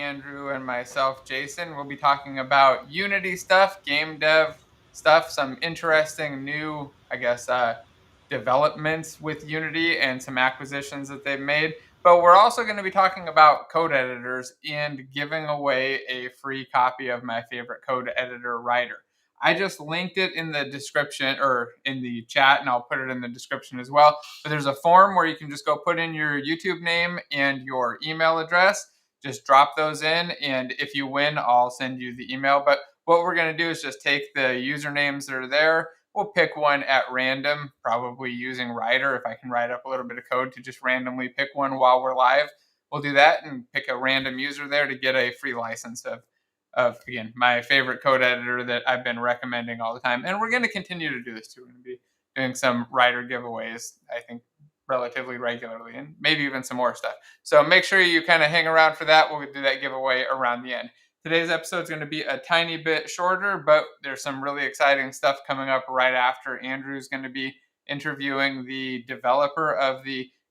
Andrew, and myself, Jason. We'll be talking about Unity stuff, game dev stuff, some interesting new, developments with Unity and some acquisitions that they've made. But we're also going to be talking about code editors and giving away a free copy of my favorite code editor writer. I just linked it in the description or in the chat, and I'll put it in the description as well. But there's a form where you can just go put in your YouTube name and your email address. Just drop those in, and if you win, I'll send you the email. But what we're going to do is just take the usernames that are there. We'll pick one at random, probably using Writer. If I can write up a little bit of code to just randomly pick one while we're live, we'll do that and pick a random user there to get a free license of again, my favorite code editor that I've been recommending all the time. And we're going to continue to do this too. We're going to be doing some writer giveaways, I think, relatively regularly, and maybe even some more stuff. So make sure you kind of hang around for that. We'll do that giveaway around the end. Today's episode is going to be a tiny bit shorter, but there's some really exciting stuff coming up right after. Andrew's going to be interviewing the developer of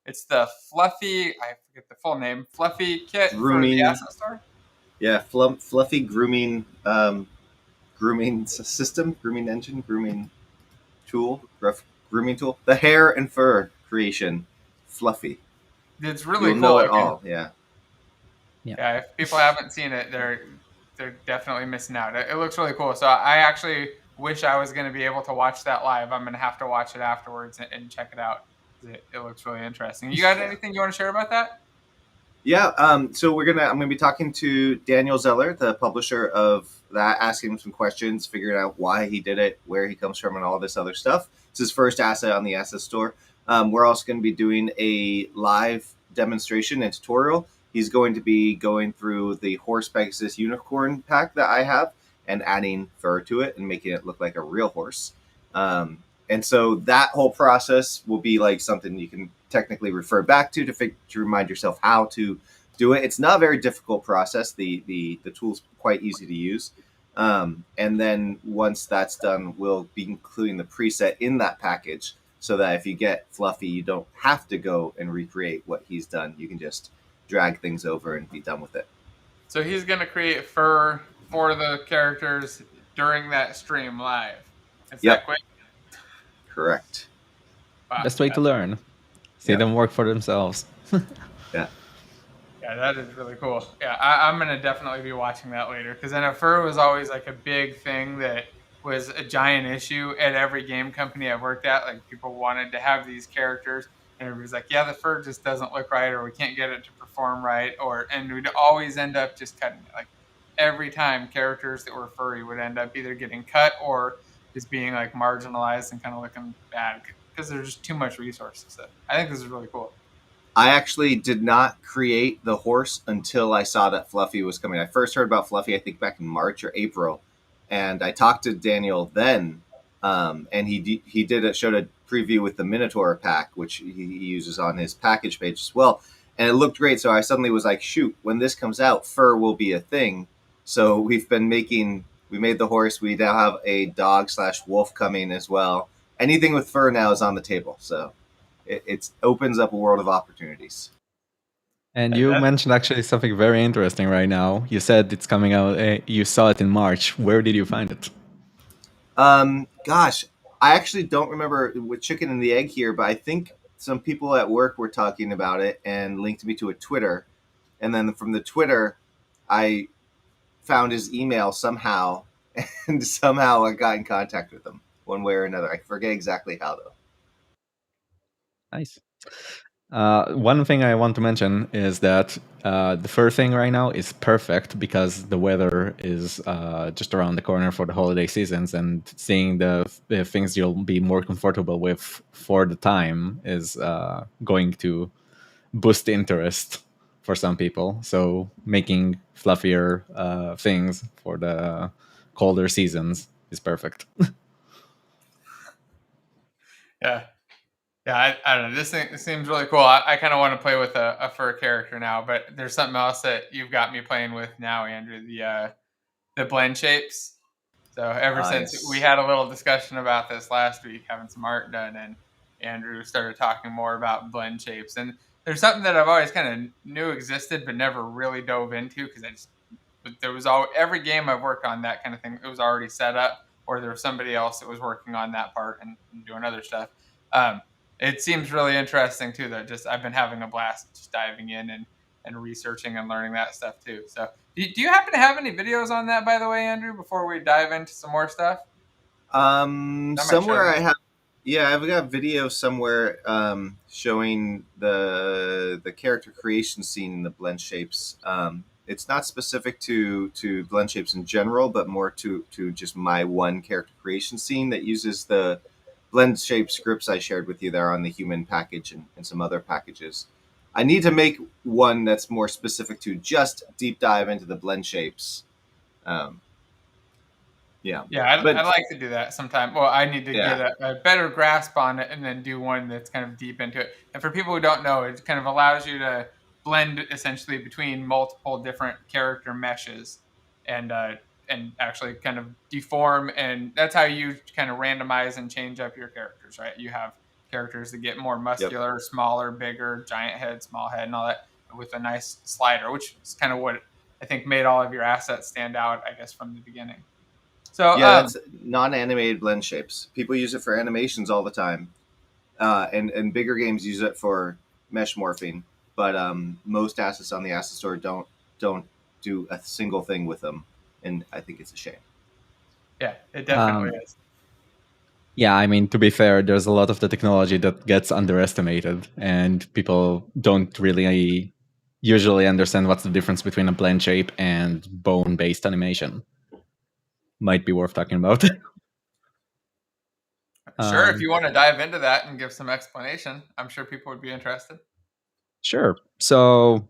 it's the Fluffy, I forget the full name, Fluffy kit Grooming. For the asset store. Yeah, Fluffy grooming system, grooming engine, grooming tool, grooming tool. The hair and fur creation, Fluffy. It's really You'll cool. know it all. Yeah. If people haven't seen it, they're definitely missing out. It looks really cool. So I actually wish I was going to be able to watch that live. I'm going to have to watch it afterwards and check it out. It looks really interesting. You got anything you want to share about that? Yeah. So I'm gonna be talking to Daniel Zeller, the publisher of that, asking him some questions, figuring out why he did it, where he comes from, and all this other stuff. It's his first asset on the asset store. We're also going to be doing a live demonstration and tutorial. He's going to be going through the Horse Pegasus Unicorn pack that I have and adding fur to it and making it look like a real horse. And so that whole process will be like something you can technically refer back to remind yourself how to do it. It's not a very difficult process. The tool's quite easy to use. And then once that's done, we'll be including the preset in that package so that if you get Fluffy, you don't have to go and recreate what he's done. You can just drag things over and be done with it. So he's going to create fur for the characters during that stream live. Is that quick? Correct. Wow. Best way to learn. See them work for themselves. Yeah, that is really cool. Yeah, I'm going to definitely be watching that later because I know fur was always like a big thing that was a giant issue at every game company I've worked at. Like people wanted to have these characters and everybody's like, yeah, the fur just doesn't look right or we can't get it to perform right. And we'd always end up just cutting it. Like every time characters that were furry would end up either getting cut or just being like marginalized and kind of looking bad because there's just too much resources. So I think this is really cool. I actually did not create the horse until I saw that Fluffy was coming. I first heard about Fluffy, I think back in March or April, and I talked to Daniel then, and he showed a preview with the Minotaur pack, which he uses on his package page as well, and it looked great. So I suddenly was like, shoot, when this comes out, fur will be a thing. So we made the horse. We now have a dog/wolf coming as well. Anything with fur now is on the table. So it opens up a world of opportunities. And you mentioned actually something very interesting right now. You said it's coming out. You saw it in March. Where did you find it? Gosh, I actually don't remember with chicken and the egg here, but I think some people at work were talking about it and linked me to a Twitter. And then from the Twitter, I found his email somehow, and somehow I got in contact with him one way or another. I forget exactly how, though. Nice. One thing I want to mention is that the fur thing right now is perfect because the weather is just around the corner for the holiday seasons, and seeing the things you'll be more comfortable with for the time is going to boost interest for some people. So making fluffier things for the colder seasons is perfect. Yeah, I don't know. This seems really cool. I kind of want to play with a fur character now, but there's something else that you've got me playing with now, Andrew. The blend shapes. So ever since we had a little discussion about this last week, having some art done, and Andrew started talking more about blend shapes, and there's something that I've always kind of knew existed but never really dove into because there was every game I've worked on, that kind of thing, it was already set up, or there was somebody else that was working on that part and doing other stuff. It seems really interesting too. That just I've been having a blast just diving in and researching and learning that stuff too. So, do you happen to have any videos on that, by the way, Andrew? Before we dive into some more stuff, Somewhere I have. Yeah, I've got video somewhere showing the character creation scene in the blend shapes. It's not specific to blend shapes in general, but more to just my one character creation scene that uses the blend shape scripts I shared with you there on the human package and some other packages. I need to make one that's more specific to just deep dive into the blend shapes. Yeah, I'd like to do that sometime. Well, I need to get a better grasp on it and then do one that's kind of deep into it. And for people who don't know, it kind of allows you to blend essentially between multiple different character meshes and actually kind of deform. And that's how you kind of randomize and change up your characters, right? You have characters that get more muscular, smaller, bigger, giant head, small head, and all that with a nice slider, which is kind of what I think made all of your assets stand out, I guess, from the beginning. So yeah, that's non-animated blend shapes. People use it for animations all the time, and bigger games use it for mesh morphing. But most assets on the asset store don't do a single thing with them, and I think it's a shame. Yeah, it definitely is. Yeah, I mean, to be fair, there's a lot of the technology that gets underestimated, and people don't really usually understand what's the difference between a blend shape and bone-based animation. Might be worth talking about. Sure, if you want to dive into that and give some explanation, I'm sure people would be interested. Sure. So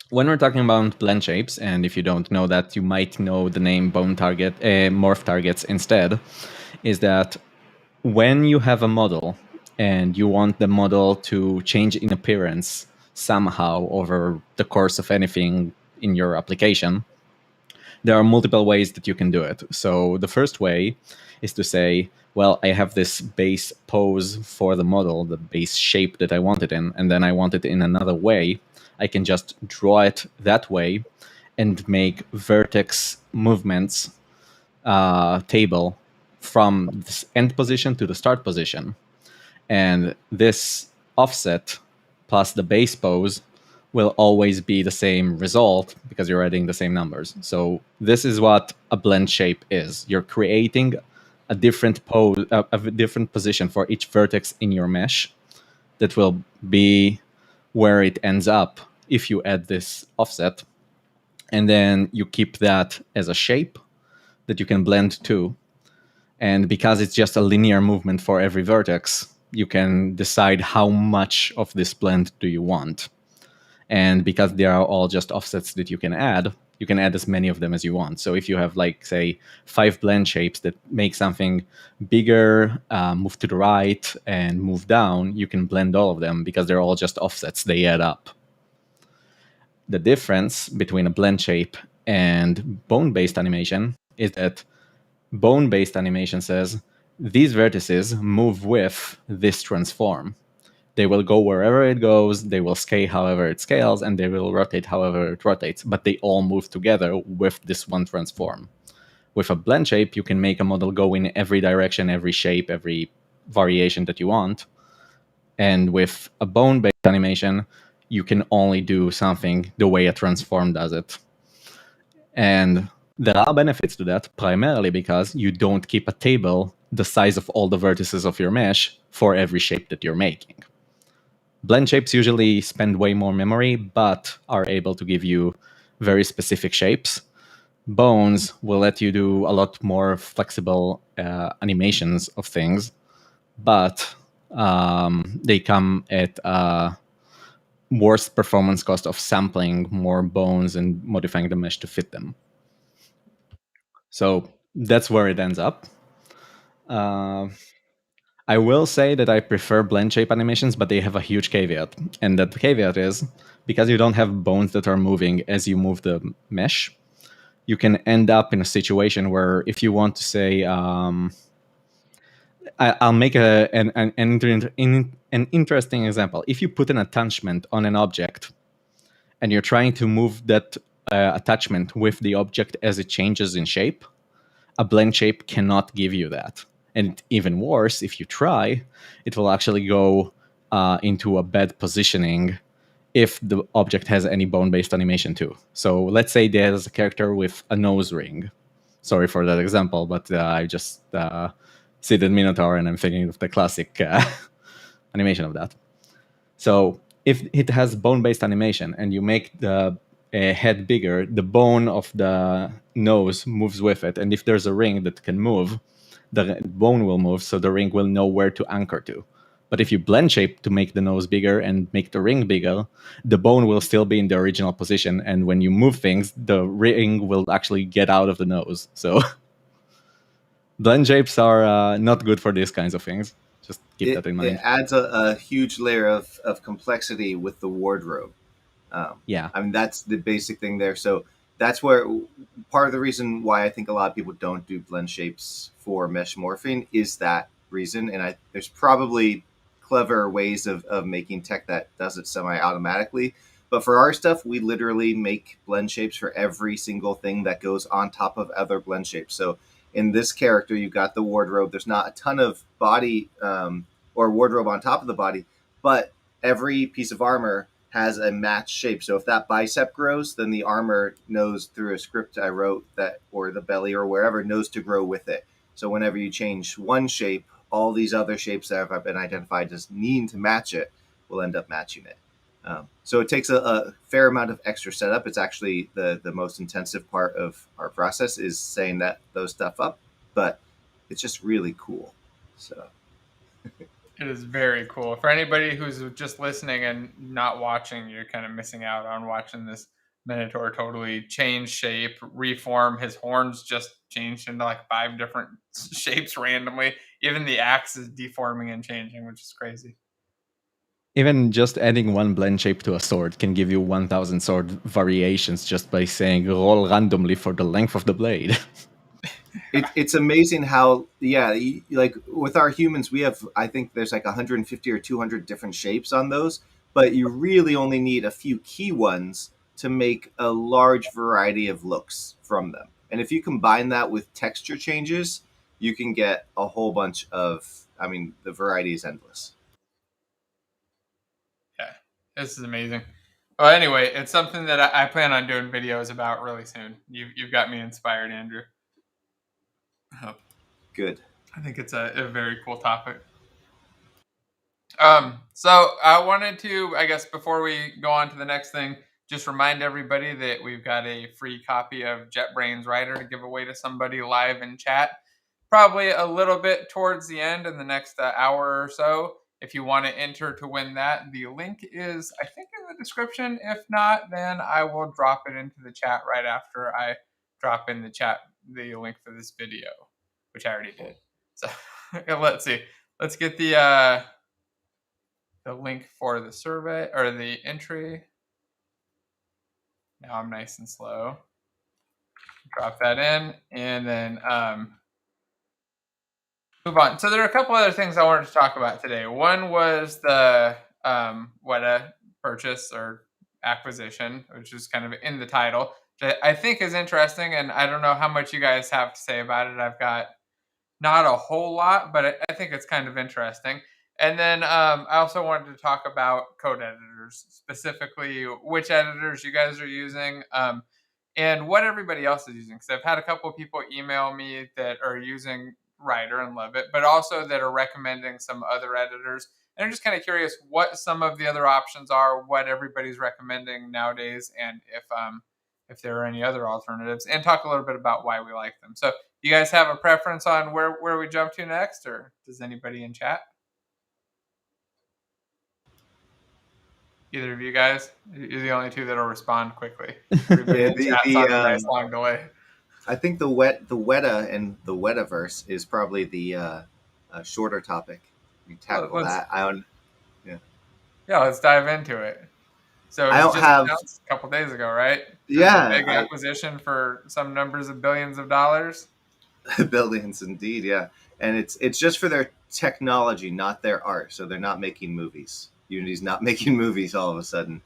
when we're talking about blend shapes, and if you don't know that, you might know the name bone target, morph targets instead, is that when you have a model and you want the model to change in appearance somehow over the course of anything in your application, there are multiple ways that you can do it. So the first way is to say, well, I have this base pose for the model, the base shape that I want it in, and then I want it in another way. I can just draw it that way and make vertex movements table from this end position to the start position. And this offset plus the base pose will always be the same result because you're adding the same numbers. So this is what a blend shape is. You're creating a different pose, a different position for each vertex in your mesh that will be where it ends up if you add this offset. And then you keep that as a shape that you can blend to. And because it's just a linear movement for every vertex, you can decide how much of this blend do you want. And because they are all just offsets that you can add as many of them as you want. So if you have, like, say, 5 blend shapes that make something bigger, move to the right, and move down, you can blend all of them because they're all just offsets. They add up. The difference between a blend shape and bone-based animation is that bone-based animation says these vertices move with this transform. They will go wherever it goes, they will scale however it scales, and they will rotate however it rotates, but they all move together with this one transform. With a blend shape, you can make a model go in every direction, every shape, every variation that you want. And with a bone-based animation, you can only do something the way a transform does it. And there are benefits to that, primarily because you don't keep a table the size of all the vertices of your mesh for every shape that you're making. Blend shapes usually spend way more memory, but are able to give you very specific shapes. Bones will let you do a lot more flexible animations of things, but they come at a worse performance cost of sampling more bones and modifying the mesh to fit them. So that's where it ends up. I will say that I prefer blend shape animations, but they have a huge caveat. And that caveat is, because you don't have bones that are moving as you move the mesh, you can end up in a situation where if you want to say, I'll make an interesting example. If you put an attachment on an object and you're trying to move that attachment with the object as it changes in shape, a blend shape cannot give you that. And even worse, if you try, it will actually go into a bad positioning if the object has any bone-based animation too. So let's say there's a character with a nose ring. Sorry for that example, but I just see the Minotaur and I'm thinking of the classic animation of that. So if it has bone-based animation and you make the head bigger, the bone of the nose moves with it. And if there's a ring that can move, the bone will move, so the ring will know where to anchor to. But if you blend shape to make the nose bigger and make the ring bigger, the bone will still be in the original position. And when you move things, the ring will actually get out of the nose. So blend shapes are not good for these kinds of things. Just keep that in mind. It adds a huge layer of complexity with the wardrobe. Yeah. I mean, that's the basic thing there. So that's where part of the reason why I think a lot of people don't do blend shapes for mesh morphing is that reason. And there's probably clever ways of making tech that does it semi-automatically. But for our stuff, we literally make blend shapes for every single thing that goes on top of other blend shapes. So in this character, you've got the wardrobe. There's not a ton of body or wardrobe on top of the body, but every piece of armor has a matched shape. So if that bicep grows, then the armor knows through a script I wrote that, or the belly or wherever, knows to grow with it. So whenever you change one shape, all these other shapes that have been identified as needing to match it will end up matching it. So it takes a fair amount of extra setup. It's actually the most intensive part of our process is setting those stuff up, but it's just really cool. So it is very cool. For anybody who's just listening and not watching, you're kind of missing out on watching this Minotaur totally change shape, reform. His horns just changed into like 5 different shapes randomly. Even the axe is deforming and changing, which is crazy. Even just adding one blend shape to a sword can give you 1,000 sword variations just by saying roll randomly for the length of the blade. It's amazing how, like with our humans, we have, I think there's like 150 or 200 different shapes on those, but you really only need a few key ones to make a large variety of looks from them. And if you combine that with texture changes, you can get a whole bunch of, the variety is endless. Yeah, this is amazing. Well, anyway, it's something that I plan on doing videos about really soon. You've got me inspired, Andrew. Good. I think it's a very cool topic. So I wanted to, I guess, before we go on to the next thing, just remind everybody that we've got a free copy of Jetbrains Writer to give away to somebody live in chat. Probably a little bit towards the end in the next hour or so. If you want to enter to win that, the link is, I think, in the description. If not, then I will drop it into the chat right after I drop in the chat the link for this video, which I already did. So let's see. Let's get the link for the survey or the entry. Now I'm nice and slow. Drop that in and then move on. So there are a couple other things I wanted to talk about today. One was the Weta purchase or acquisition, which is kind of in the title, which I think is interesting. And I don't know how much you guys have to say about it. I've got not a whole lot, but I think it's kind of interesting. And then I also wanted to talk about code editors, specifically which editors you guys are using and what everybody else is using. Because I've had a couple of people email me that are using Writer and love it, but also that are recommending some other editors. And I'm just kind of curious what some of the other options are, what everybody's recommending nowadays, and if there are any other alternatives, and talk a little bit about why we like them. So you guys have a preference on where we jump to next, or does anybody in chat? Either of you guys? You're the only two that'll respond quickly. Everybody in chat's on a nice long delay. I think the Weta and the Wetaverse is probably the shorter topic. We tackle that. Yeah, let's dive into it. So it was just announced a couple days ago, right? Yeah, big acquisition for some numbers of billions of dollars. Billions, indeed, yeah. And it's just for their technology, not their art. So they're not making movies. Unity's not making movies all of a sudden.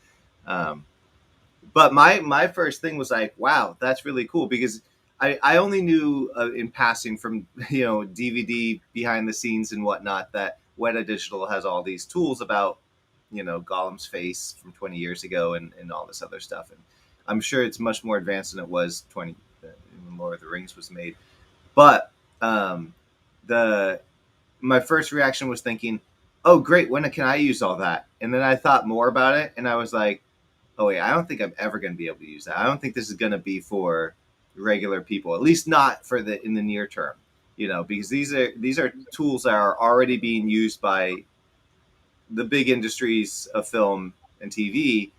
But my first thing was like, wow, that's really cool, because I only knew in passing from DVD behind the scenes and whatnot that Weta Digital has all these tools about Gollum's face from 20 years ago and all this other stuff, and I'm sure it's much more advanced than it was when Lord of the Rings was made. But the my first reaction was thinking, oh great, when can I use all that? And then I thought more about it, and I was like, oh yeah, I don't think I'm ever going to be able to use that. I don't think this is going to be for regular people, at least not for in the near term, because these are tools that are already being used by the big industries of film and TV,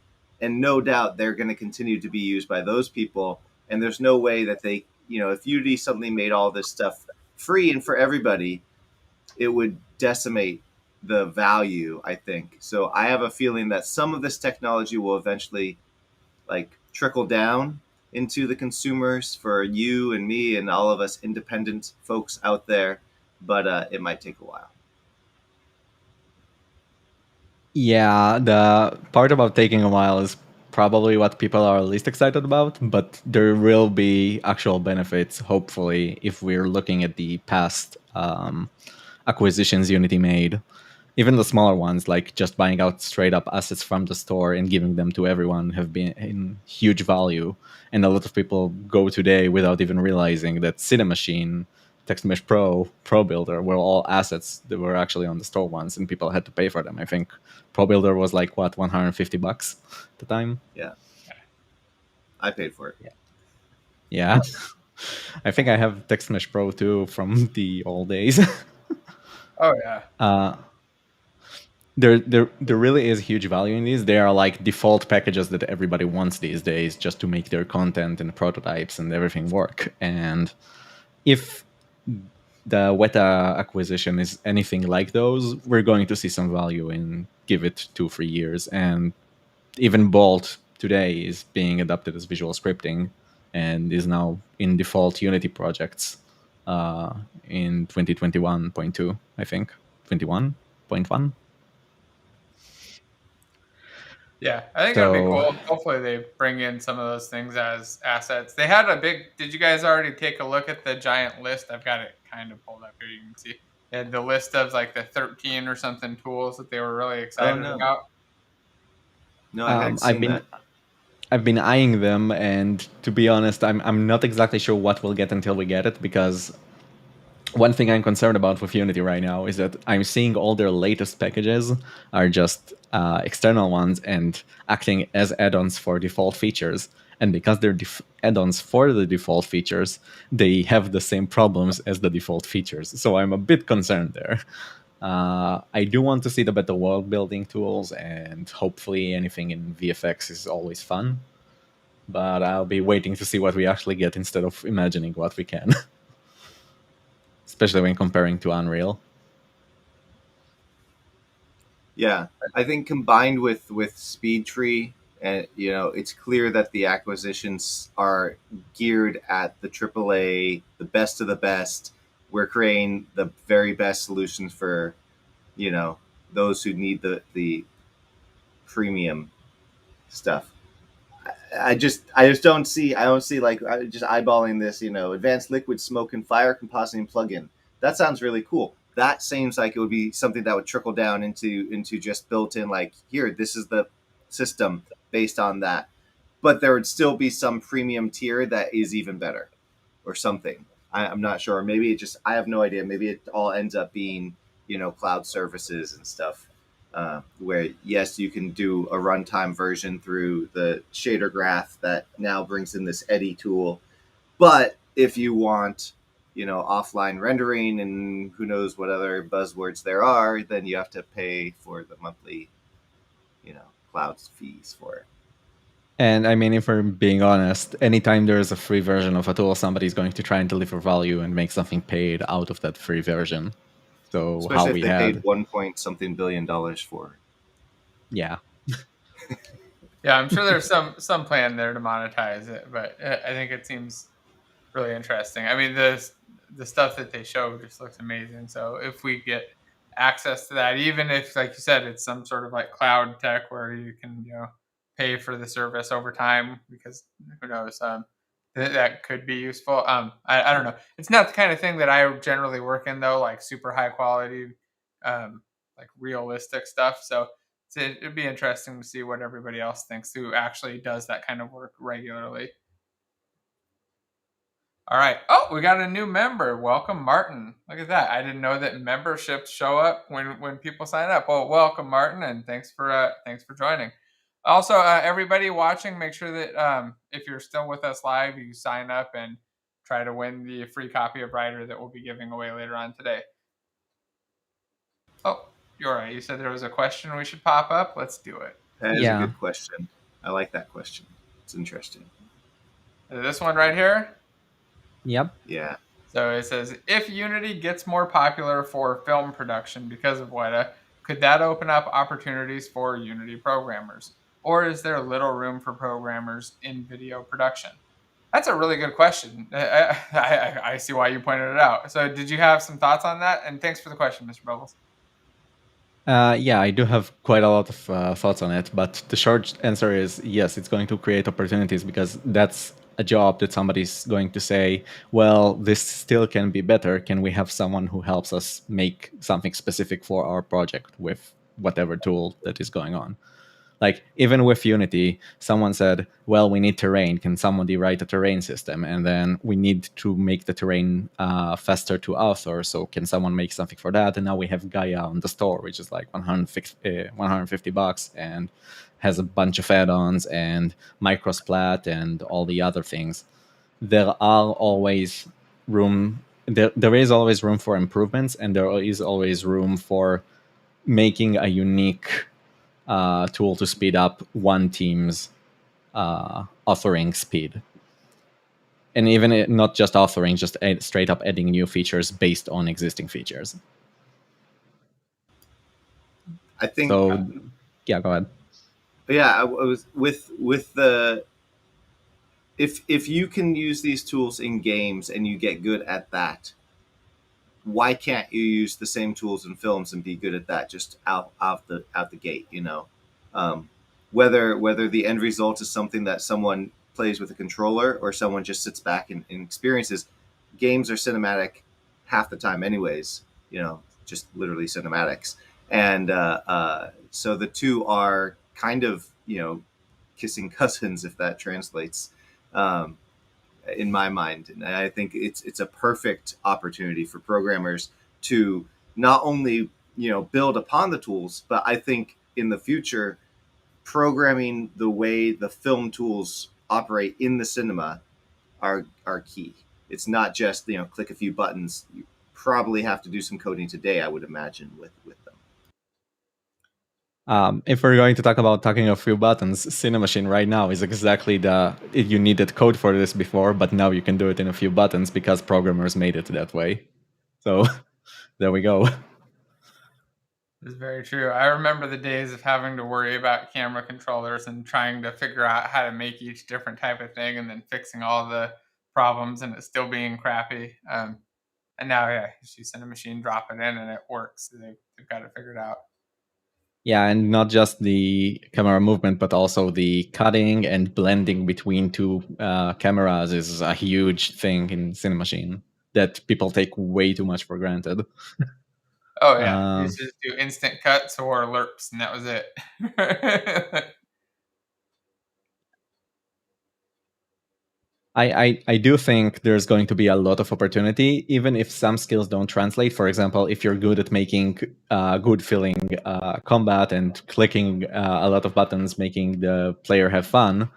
and no doubt they're going to continue to be used by those people. And there's no way that they, if Unity suddenly made all this stuff free and for everybody, it would decimate the value, I think. So I have a feeling that some of this technology will eventually trickle down into the consumers for you and me and all of us independent folks out there, but it might take a while. Yeah, the part about taking a while is probably what people are least excited about, but there will be actual benefits, hopefully, if we're looking at the past acquisitions Unity made. Even the smaller ones, like just buying out straight up assets from the store and giving them to everyone, have been in huge value. And a lot of people go today without even realizing that Cinemachine, Text Mesh Pro, Pro Builder were all assets that were actually on the store once, and people had to pay for them. I think Pro Builder was like what, $150 at the time. Yeah, I paid for it. Yeah. I think I have Text Mesh Pro too from the old days. Oh yeah. There really is huge value in these. They are like default packages that everybody wants these days just to make their content and prototypes and everything work. And if the Weta acquisition is anything like those, we're going to see some value in give it 2-3 years. And even Bolt today is being adopted as visual scripting and is now in default Unity projects in 2021.2, I think. 21.1. Yeah, I think that'd be cool. Hopefully they bring in some of those things as assets. They had a big, did you guys already take a look at the giant list? I've got it kind of pulled up here. You can see they had the list of like the 13 or something tools that they were really excited about. No, I hadn't seen that. I've been eyeing them, and to be honest, I'm not exactly sure what we'll get until we get it, because one thing I'm concerned about with Unity right now is that I'm seeing all their latest packages are just external ones and acting as add-ons for default features. And because they're add-ons for the default features, they have the same problems as the default features. So I'm a bit concerned there. I do want to see the better world building tools, and hopefully anything in VFX is always fun. But I'll be waiting to see what we actually get instead of imagining what we can. Especially when comparing to Unreal. Yeah, I think combined with SpeedTree, and it's clear that the acquisitions are geared at the AAA, the best of the best. We're creating the very best solutions for those who need the premium stuff. I just don't see like just eyeballing this advanced liquid smoke and fire compositing plugin. That sounds really cool. That seems like it would be something that would trickle down into just built in, like, here, this is the system based on that. But there would still be some premium tier that is even better or something. I'm not sure. Maybe it just, I have no idea. Maybe it all ends up being cloud services and stuff. Where, yes, you can do a runtime version through the shader graph that now brings in this Eddy tool. But if you want, offline rendering and who knows what other buzzwords there are, then you have to pay for the monthly, cloud fees for it. And I mean, if we're being honest, anytime there's a free version of a tool, somebody's going to try and deliver value and make something paid out of that free version. So especially how if we they had paid $1 billion for. Yeah. Yeah, I'm sure there's some plan there to monetize it, but I think it seems really interesting. I mean, the stuff that they show just looks amazing. So if we get access to that, even if, like you said, it's some sort of like cloud tech where you can pay for the service over time, because who knows, that could be useful. I don't know. It's not the kind of thing that I generally work in, though, like super high quality, like realistic stuff. So it'd be interesting to see what everybody else thinks who actually does that kind of work regularly. All right. Oh, we got a new member. Welcome, Martin. Look at that. I didn't know that memberships show up when people sign up. Well, welcome, Martin, and thanks for joining. Also, everybody watching, make sure that if you're still with us live, you sign up and try to win the free copy of Writer that we'll be giving away later on today. Oh, you're right. You said there was a question we should pop up. Let's do it. That is a good question. I like that question. It's interesting. This one right here? Yep. Yeah. So it says, if Unity gets more popular for film production because of Weta, could that open up opportunities for Unity programmers? Or is there little room for programmers in video production? That's a really good question. I see why you pointed it out. So did you have some thoughts on that? And thanks for the question, Mr. Bubbles. Yeah, I do have quite a lot of thoughts on it, but the short answer is yes, it's going to create opportunities, because that's a job that somebody's going to say, well, this still can be better. Can we have someone who helps us make something specific for our project with whatever tool that is going on? Like, even with Unity, someone said, well, we need terrain. Can somebody write a terrain system? And then we need to make the terrain faster to author. So can someone make something for that? And now we have Gaia on the store, which is like $150 and has a bunch of add-ons and microsplat and all the other things. There are always room. There is always room for improvements, and there is always room for making a unique tool to speed up one team's authoring speed. And even not just authoring, just straight up adding new features based on existing features. I think. So, yeah, go ahead. Yeah, I was with the. If you can use these tools in games and you get good at that, why can't you use the same tools in films and be good at that just out the gate? Whether the end result is something that someone plays with a controller or someone just sits back and experiences. Games are cinematic half the time anyways, just literally cinematics. And so the two are kind of, kissing cousins, if that translates, in my mind. And I think it's a perfect opportunity for programmers to not only, build upon the tools, but I think in the future, programming the way the film tools operate in the cinema are key. It's not just, click a few buttons. You probably have to do some coding today, I would imagine, with them. If we're going to talking a few buttons, Cinemachine right now is exactly you needed code for this before, but now you can do it in a few buttons because programmers made it that way. So there we go. It's very true. I remember the days of having to worry about camera controllers and trying to figure out how to make each different type of thing, and then fixing all the problems and it still being crappy. And now, yeah, you just send a machine, drop it in, and it works. They've got it figured out. Yeah, and not just the camera movement, but also the cutting and blending between two cameras is a huge thing in Cinemachine that people take way too much for granted. Oh, yeah. You just do instant cuts or lerps, and that was it. I do think there's going to be a lot of opportunity, even if some skills don't translate. For example, if you're good at making good feeling combat and clicking a lot of buttons, making the player have fun,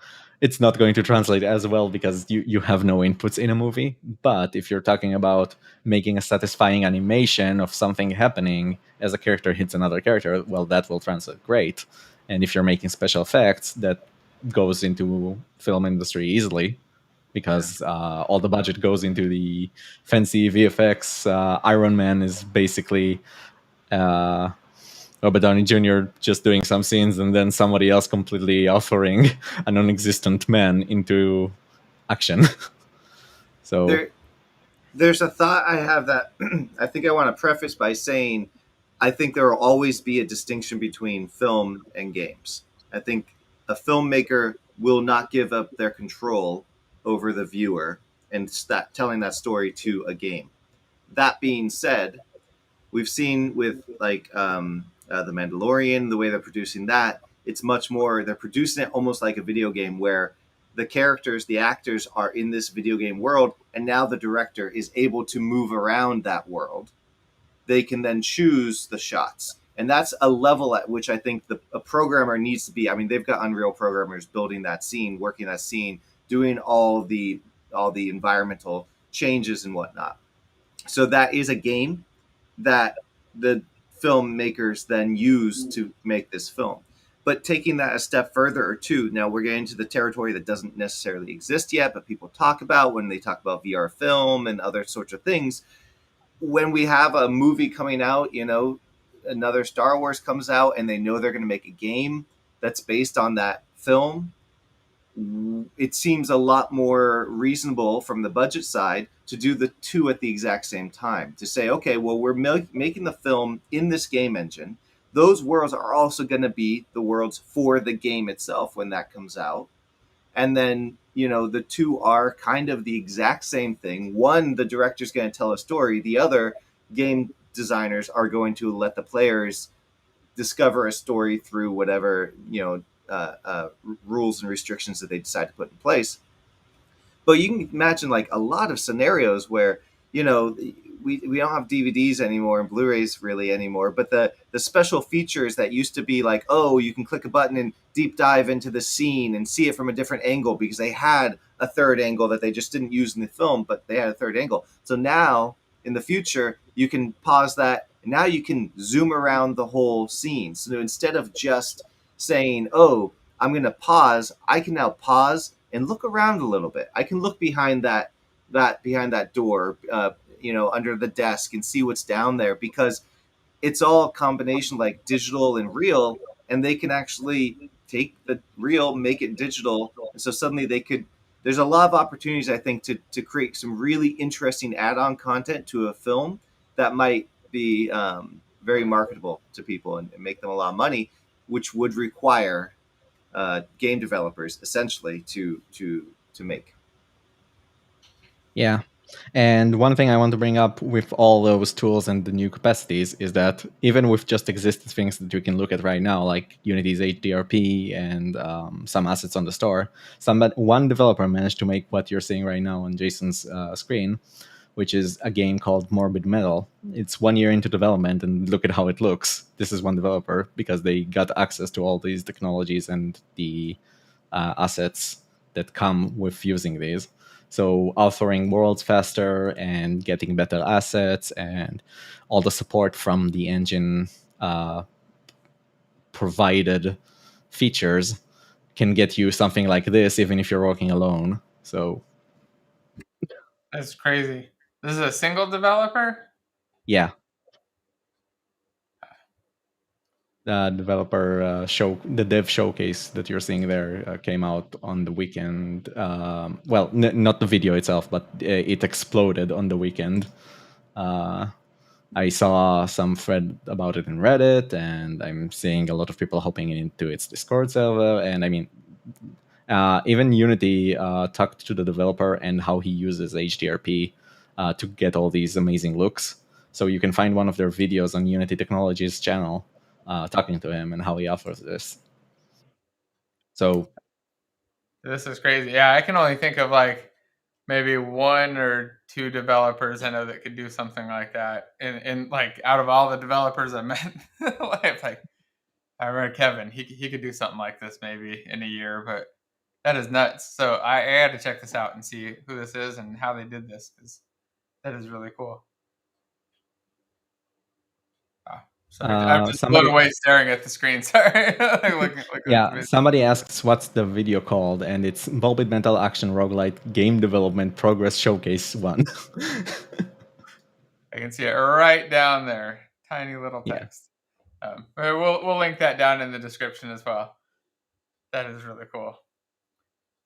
it's not going to translate as well because you have no inputs in a movie. But if you're talking about making a satisfying animation of something happening as a character hits another character, well, that will translate great. And if you're making special effects, that goes into film industry easily, because all the budget goes into the fancy VFX. Iron Man is basically Robert Downey Jr. just doing some scenes and then somebody else completely authoring a non-existent man into action. So there's a thought I have that I think I want to preface by saying, I think there will always be a distinction between film and games. I think a filmmaker will not give up their control over the viewer and telling that story to a game. That being said, we've seen with like the Mandalorian, the way they're producing that, it's much more, they're producing it almost like a video game where the characters, the actors are in this video game world, and now the director is able to move around that world. They can then choose the shots. And that's a level at which I think a programmer needs to be. I mean, they've got Unreal programmers building that scene, working that scene, doing all the environmental changes and whatnot. So that is a game that the filmmakers then use to make this film. But taking that a step further or two, now we're getting to the territory that doesn't necessarily exist yet, but people talk about when they talk about VR film and other sorts of things. When we have a movie coming out, another Star Wars comes out and they know they're going to make a game that's based on that film, it seems a lot more reasonable from the budget side to do the two at the exact same time. To say, okay, well, we're making the film in this game engine. Those worlds are also going to be the worlds for the game itself when that comes out. And then, the two are kind of the exact same thing. One, the director's going to tell a story. The other, game designers are going to let the players discover a story through whatever, rules and restrictions that they decide to put in place. But you can imagine like a lot of scenarios where, we don't have DVDs anymore and Blu-rays really anymore, but the special features that used to be like, oh, you can click a button and deep dive into the scene and see it from a different angle because they had a third angle that they just didn't use in the film, but they had a third angle. So now in the future, you can pause that and now you can zoom around the whole scene. So instead of just saying, oh, I'm going to pause, I can now pause and look around a little bit. I can look behind that door, under the desk and see what's down there because it's all a combination like digital and real, and they can actually take the real, make it digital. And so suddenly there's a lot of opportunities, I think, to create some really interesting add-on content to a film that might be very marketable to people and make them a lot of money, which would require game developers essentially to make. Yeah. And one thing I want to bring up with all those tools and the new capacities is that even with just existing things that you can look at right now, like Unity's HDRP and some assets on the store, one developer managed to make what you're seeing right now on Jason's screen, which is a game called Morbid Metal. It's 1 year into development, and look at how it looks. This is one developer because they got access to all these technologies and the assets that come with using these. So authoring worlds faster and getting better assets and all the support from the engine provided features can get you something like this, even if you're working alone. So That's crazy. This is a single developer? yeah, the dev showcase that you're seeing there came out on the weekend. Well, not the video itself, but it exploded on the weekend. I saw some thread about it in Reddit, and I'm seeing a lot of people hopping into its Discord server. And I mean, even Unity talked to the developer and how he uses HDRP to get all these amazing looks. So you can find one of their videos on Unity Technologies channel talking to him and how he offers this. So This is crazy. Yeah, I can only think of like maybe one or two developers I know that could do something like that. And like out of all the developers I met, like I remember Kevin, he could do something like this maybe in a year, but that is nuts. So I had to check this out and see who this is and how they did this because that is really cool. Wow. Sorry, I'm just blown somebody, away staring at the screen. Sorry, looking at this yeah, video. somebody asks what's the video called, and it's Morbid Mental Action Roguelite Game Development Progress Showcase 1. I can see it right down there, tiny little Yeah. text. But we'll link that down in the description as well. That is really cool.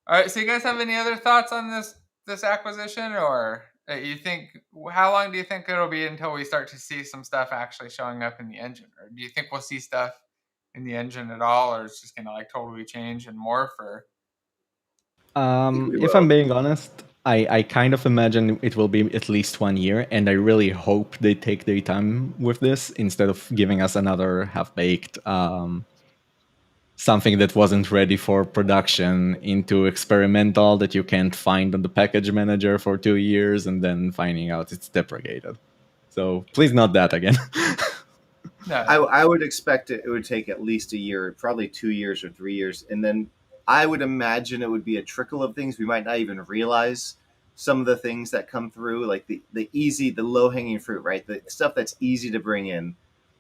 All right, so you guys have any other thoughts on this acquisition, or You think how long do you think it'll be until we start to see some stuff actually showing up in the engine, or do you think we'll see stuff in the engine at all, or it's just gonna like totally change and morph? Or If I'm being honest, I kind of imagine it will be at least 1 year, and I really hope they take their time with this instead of giving us another half-baked something that wasn't ready for production into experimental that you can't find on the package manager for 2 years and then finding out it's deprecated. So please not that again. no, I would expect it would take at least a year, probably 2 years or 3 years. And then I would imagine it would be a trickle of things. We might not even realize some of the things that come through, like the low hanging fruit, right? The stuff that's easy to bring in.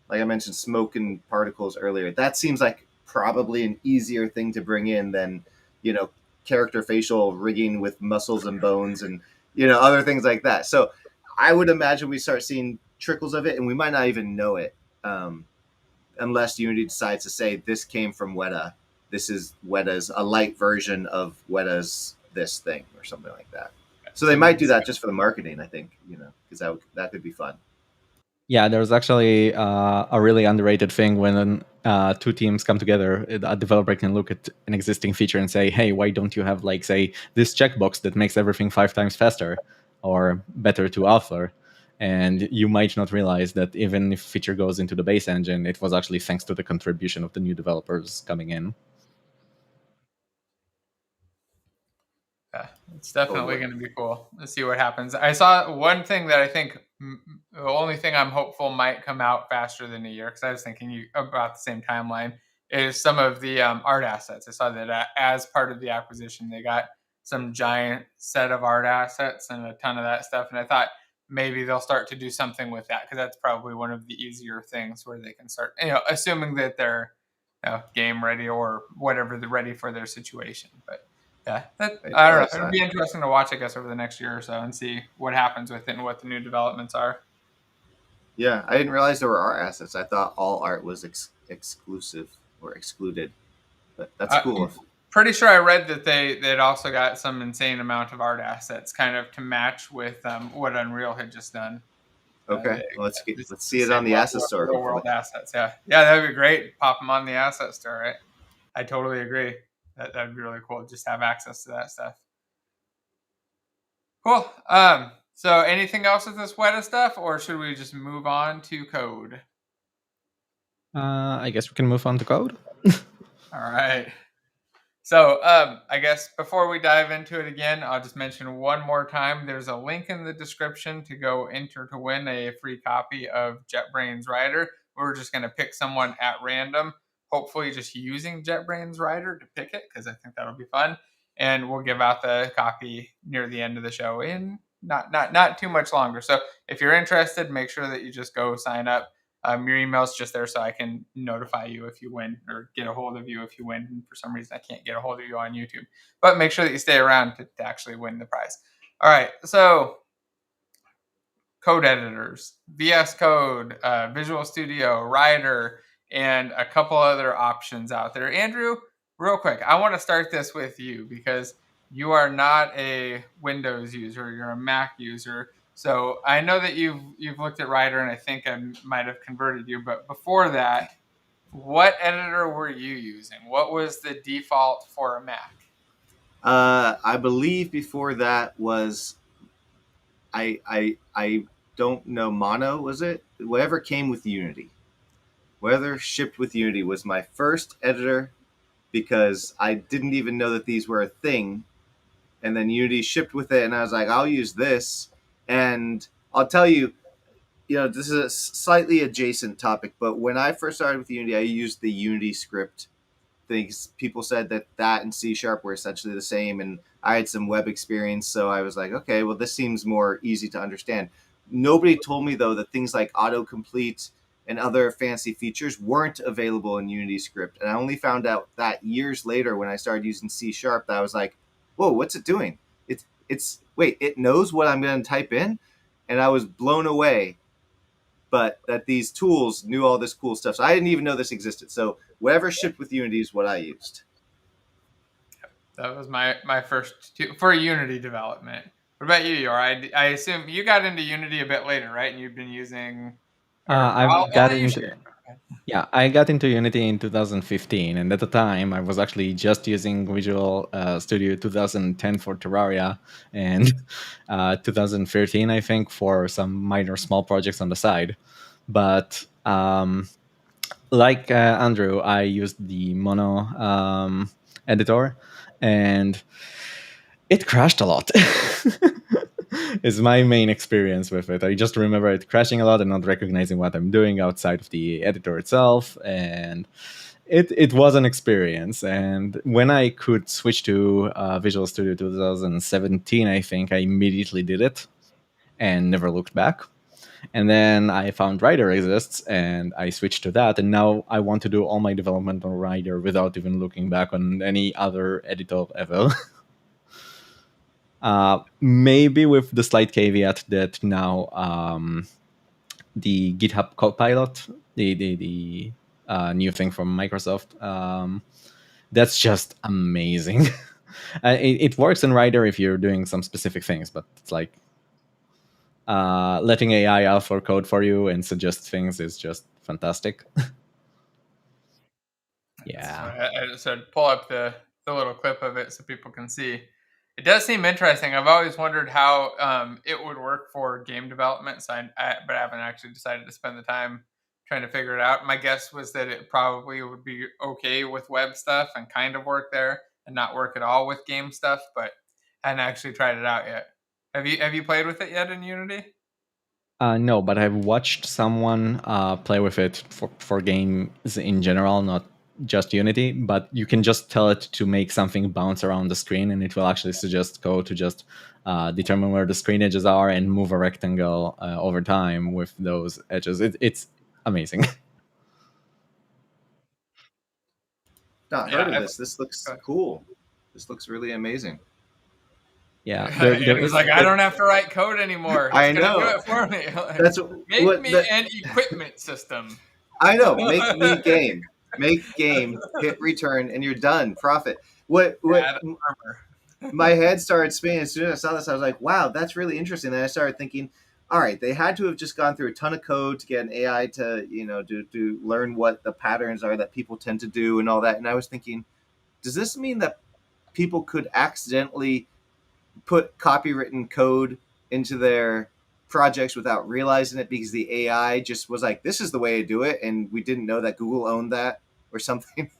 Like I mentioned, smoke and particles earlier. That seems like probably an easier thing to bring in than, character facial rigging with muscles and bones and, other things like that. So I would imagine we start seeing trickles of it, and we might not even know it. Unless Unity decides to say this came from Weta, this is Weta's a light version of Weta's this thing or something like that. So they might do that just for the marketing, I think, because that could be fun. Yeah, there's actually a really underrated thing when two teams come together. A developer can look at an existing feature and say, hey, why don't you have, like, say, this checkbox that makes everything 5 times faster or better to offer? And you might not realize that even if feature goes into the base engine, it was actually thanks to the contribution of the new developers coming in. Yeah, it's definitely going to be cool to see what happens. I saw one thing that I think the only thing I'm hopeful might come out faster than a year, because I was thinking about the same timeline, is some of the art assets. I saw that as part of the acquisition, they got some giant set of art assets and a ton of that stuff. And I thought maybe they'll start to do something with that, because that's probably one of the easier things where they can start, assuming that they're game ready or whatever they're ready for their situation. But yeah, I don't know. It'll be interesting to watch, I guess, over the next year or so and see what happens with it and what the new developments are. Yeah, I didn't realize there were art assets. I thought all art was exclusive or excluded, but that's cool. Pretty sure I read that they'd also got some insane amount of art assets, kind of to match with what Unreal had just done. Okay, let's see it on the asset store. Real world assets, yeah, that'd be great. Pop them on the asset store, right? I totally agree. That'd be really cool. Just have access to that stuff. Cool. So anything else with this Weta stuff, or should we just move on to code? I guess we can move on to code. All right. So I guess before we dive into it again, I'll just mention one more time. There's a link in the description to go enter to win a free copy of Jetbrains Rider. We're just going to pick someone at random, hopefully just using Jetbrains Rider to pick it, because I think that'll be fun. And we'll give out the copy near the end of the show in not too much longer. So if you're interested, make sure that you just go sign up. Your email's just there so I can notify you if you win, or get a hold of you if you win. And for some reason, I can't get a hold of you on YouTube. But make sure that you stay around to actually win the prize. All right, so code editors, VS Code, Visual Studio, Rider, and a couple other options out there. Andrew, real quick, I want to start this with you because you are not a Windows user, you're a Mac user. So I know that you've looked at Rider, and I think I might have converted you. But before that, what editor were you using? What was the default for a Mac? I believe before that was I don't know, Mono, was it? Whatever came with Unity. Whatever shipped with Unity was my first editor, because I didn't even know that these were a thing. And then Unity shipped with it, and I was like, I'll use this. And I'll tell you, this is a slightly adjacent topic, but when I first started with Unity, I used the Unity script things. People said that and C# were essentially the same, and I had some web experience, so I was like, okay, well, this seems more easy to understand. Nobody told me, though, that things like autocomplete and other fancy features weren't available in Unity script, and I only found out that years later when I started using C# that I was like, whoa, what's it doing? Wait, it knows what I'm going to type in? And I was blown away, but that these tools knew all this cool stuff. So I didn't even know this existed. So whatever shipped with Unity is what I used. That was my first for Unity development. What about you, Yor? I assume you got into Unity a bit later, right? And you've been using, or I've I'll got let you into share. Yeah, I got into Unity in 2015, and at the time, I was actually just using Visual Studio 2010 for Terraria and 2013, I think, for some minor small projects on the side. But like Andrew, I used the Mono editor, and it crashed a lot. Is my main experience with it. I just remember it crashing a lot and not recognizing what I'm doing outside of the editor itself, and it was an experience. And when I could switch to Visual Studio 2017, I think I immediately did it and never looked back. And then I found Rider exists, and I switched to that. And now I want to do all my development on Rider without even looking back on any other editor ever. Maybe with the slight caveat that now the GitHub Copilot, the new thing from Microsoft, that's just amazing. It works in Rider if you're doing some specific things, but it's like letting AI alpha code for you and suggest things is just fantastic. So Yeah. I just said pull up the little clip of it so people can see. It does seem interesting. I've always wondered how it would work for game development, so but I haven't actually decided to spend the time trying to figure it out. My guess was that it probably would be okay with web stuff and kind of work there, and not work at all with game stuff. But I hadn't actually tried it out yet. Have you played with it yet in Unity? No, but I've watched someone play with it for games in general, not just Unity. But you can just tell it to make something bounce around the screen, and it will actually suggest code to just determine where the screen edges are and move a rectangle over time with those edges. It's amazing. Not heard of this. This looks cool. This looks really amazing. Yeah, It was like, I don't have to write code anymore. It's I gonna know. do it for me. That's Make me an equipment system. I know. Make me game. Make game. Hit return, and you're done. Profit. What? My head started spinning as soon as I saw this. I was like, "Wow, that's really interesting." Then I started thinking, "All right, they had to have just gone through a ton of code to get an AI to, to learn what the patterns are that people tend to do and all that." And I was thinking, does this mean that people could accidentally put copywritten code into their projects without realizing it because the AI just was like, this is the way to do it, and we didn't know that Google owned that or something?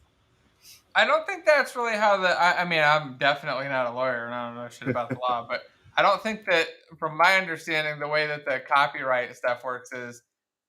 I don't think that's really how I mean, I'm definitely not a lawyer and I don't know shit about the law, but I don't think that, from my understanding, the way that the copyright stuff works is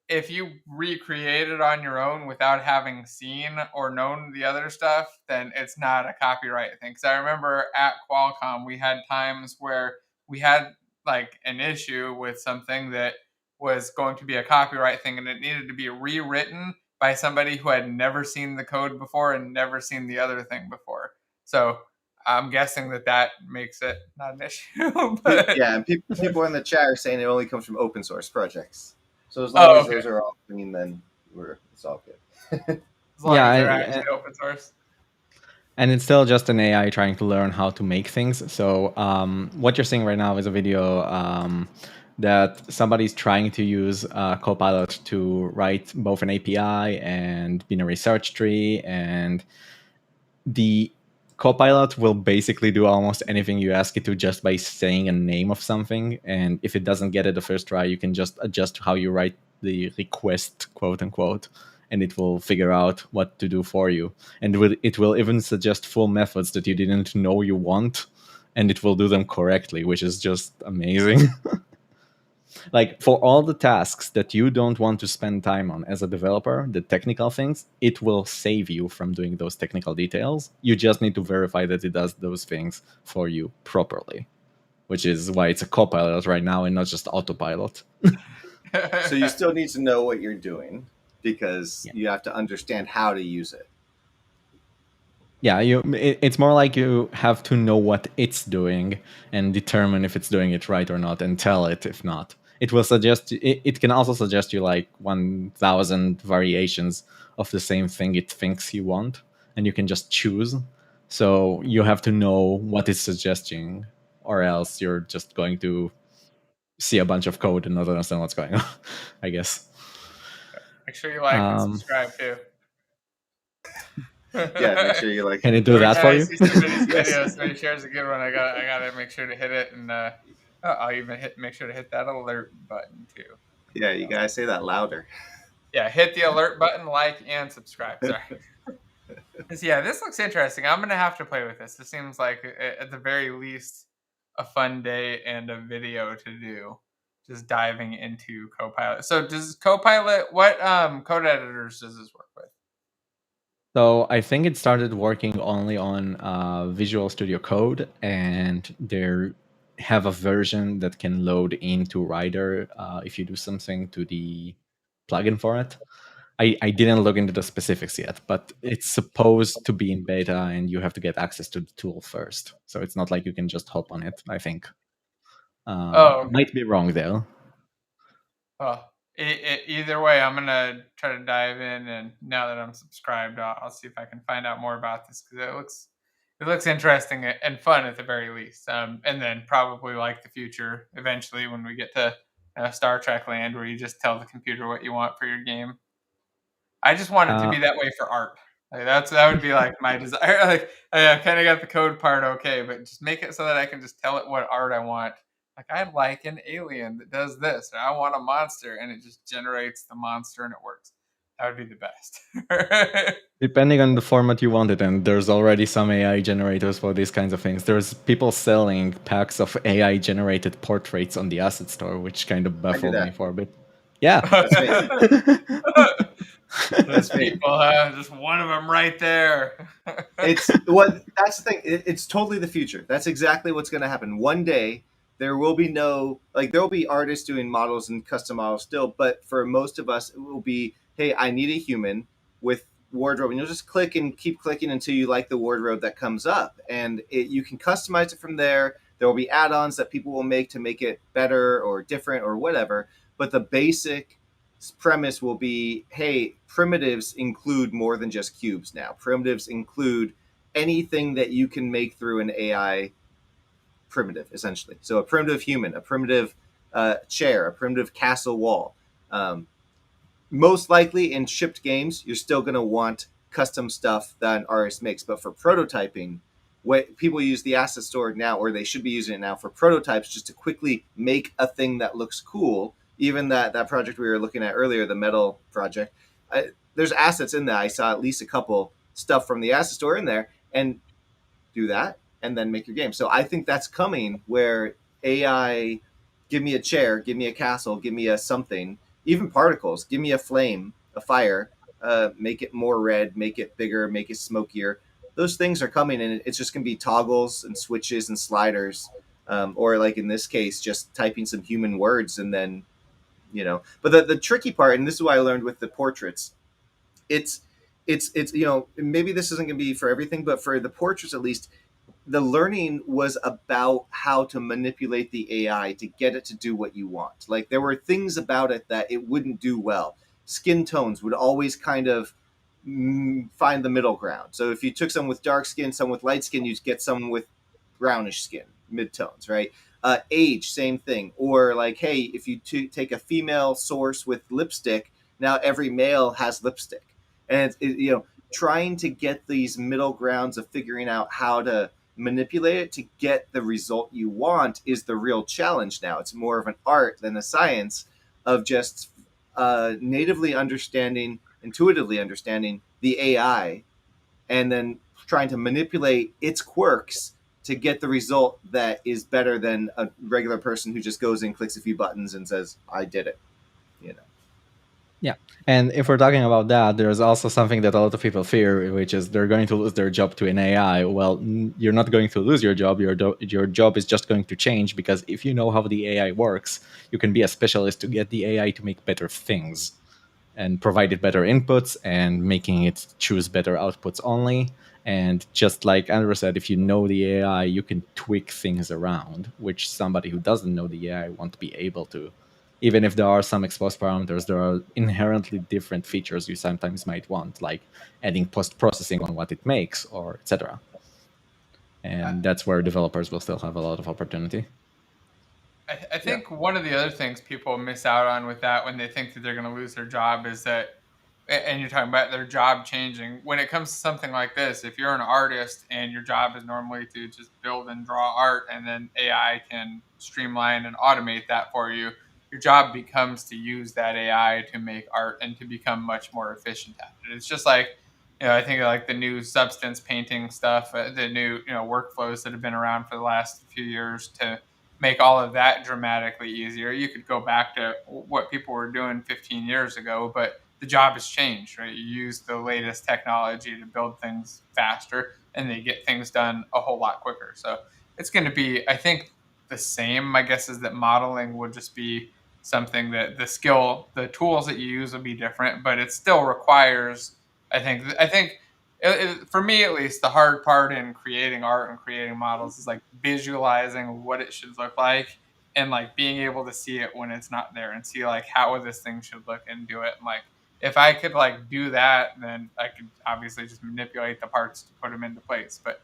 if you recreate it on your own without having seen or known the other stuff, then it's not a copyright thing. Because I remember at Qualcomm, we had times where we had like an issue with something that was going to be a copyright thing, and it needed to be rewritten by somebody who had never seen the code before and never seen the other thing before. So I'm guessing that makes it not an issue. But Yeah, and people in the chat are saying it only comes from open source projects. So as long as those are all clean, then it's all good. As long as they're actually open source. And it's still just an AI trying to learn how to make things. So what you're seeing right now is a video that somebody's trying to use Copilot to write both an API and binary search tree. And the Copilot will basically do almost anything you ask it to just by saying a name of something. And if it doesn't get it the first try, you can just adjust how you write the request, quote unquote, and it will figure out what to do for you. And it will even suggest full methods that you didn't know you want, and it will do them correctly, which is just amazing. Like, for all the tasks that you don't want to spend time on as a developer, the technical things, it will save you from doing those technical details. You just need to verify that it does those things for you properly, which is why it's a copilot right now and not just autopilot. So you still need to know what you're doing because you have to understand how to use it. Yeah, it's more like you have to know what it's doing and determine if it's doing it right or not, and tell it if not. It will suggest. It can also suggest you like 1,000 variations of the same thing it thinks you want, and you can just choose. So you have to know what it's suggesting or else you're just going to see a bunch of code and not understand what's going on, I guess. Make sure you like and subscribe too. Yeah, make sure you like. Can it do that for I you? see somebody's Yes. video, somebody shares a good one. I gotta make sure to hit it, and I'll even make sure to hit that alert button too. Yeah, you gotta say that louder. Yeah, hit the alert button, like, and subscribe. Sorry. Yeah, this looks interesting. I'm gonna have to play with this. This seems like, at the very least, a fun day and a video to do. Just diving into Copilot. So, does Copilot? What code editors does this work with? So I think it started working only on Visual Studio Code, and they have a version that can load into Rider if you do something to the plugin for it. I didn't look into the specifics yet, but it's supposed to be in beta, and you have to get access to the tool first. So it's not like you can just hop on it, I think. Okay. Might be wrong, though. Well, either way, I'm gonna try to dive in, and now that I'm subscribed, I'll see if I can find out more about this, because it looks interesting and fun at the very least. And then probably like the future eventually when we get to Star Trek land, where you just tell the computer what you want for your game. I just want it to be that way for art. Like that would be like my desire. Like I kind of got the code part okay, but just make it so that I can just tell it what art I want. Like I like an alien that does this, and I want a monster, and it just generates the monster and it works. That would be the best. Depending on the format you want it in, there's already some AI generators for these kinds of things. There's people selling packs of AI generated portraits on the asset store, which kind of baffled me for a bit. Yeah. Those people, just one of them right there. That's the thing. It's totally the future. That's exactly what's going to happen. One day there will be there will be artists doing models and custom models still, but for most of us, it will be, hey, I need a human with wardrobe, and you'll just click and keep clicking until you like the wardrobe that comes up, and you can customize it from there. There will be add-ons that people will make to make it better or different or whatever, but the basic premise will be, hey, primitives include more than just cubes now. Primitives include anything that you can make through an AI primitive, essentially. So a primitive human, a primitive chair, a primitive castle wall. Most likely in shipped games, you're still going to want custom stuff that an artist makes. But for prototyping, what people use the asset store now, or they should be using it now for prototypes, just to quickly make a thing that looks cool. Even that project we were looking at earlier, the metal project, there's assets in there. I saw at least a couple stuff from the asset store in there, and do that and then make your game. So I think that's coming, where AI, give me a chair, give me a castle, give me a something, even particles, give me a flame, a fire, make it more red, make it bigger, make it smokier. Those things are coming, and it's just going to be toggles and switches and sliders, or like in this case, just typing some human words and then, But the tricky part, and this is what I learned with the portraits, it's maybe this isn't going to be for everything, but for the portraits at least, the learning was about how to manipulate the AI to get it to do what you want. Like there were things about it that it wouldn't do well. Skin tones would always kind of find the middle ground. So if you took someone with dark skin, someone with light skin, you'd get someone with brownish skin, mid-tones, right? Age, same thing. Or like, hey, if you take a female source with lipstick, now every male has lipstick. And trying to get these middle grounds of figuring out how to manipulate it to get the result you want is the real challenge now. It's more of an art than a science of just natively understanding, intuitively understanding the AI, and then trying to manipulate its quirks to get the result that is better than a regular person who just goes in, clicks a few buttons, and says, I did it. Yeah, and if we're talking about that, there's also something that a lot of people fear, which is they're going to lose their job to an AI. Well, you're not going to lose your job. Your job is just going to change, because if you know how the AI works, you can be a specialist to get the AI to make better things and provide it better inputs and making it choose better outputs only. And just like Andrew said, if you know the AI, you can tweak things around, which somebody who doesn't know the AI won't be able to. Even if there are some exposed parameters, there are inherently different features you sometimes might want, like adding post-processing on what it makes, or etc. and that's where developers will still have a lot of opportunity. I think one of the other things people miss out on with that when they think that they're going to lose their job is that, and you're talking about their job changing. When it comes to something like this, if you're an artist and your job is normally to just build and draw art, and then AI can streamline and automate that for you, your job becomes to use that AI to make art and to become much more efficient at it. It's just like, I think of like the new substance painting stuff, the new, workflows that have been around for the last few years to make all of that dramatically easier. You could go back to what people were doing 15 years ago, but the job has changed, right? You use the latest technology to build things faster and they get things done a whole lot quicker. So it's going to be, I think, the same. My guess is that modeling would just be something that the tools that you use will be different, but it still requires, I think for me at least, the hard part in creating art and creating models is like visualizing what it should look like and like being able to see it when it's not there and see like how this thing should look and do it. And like if I could like do that, then I could obviously just manipulate the parts to put them into place. But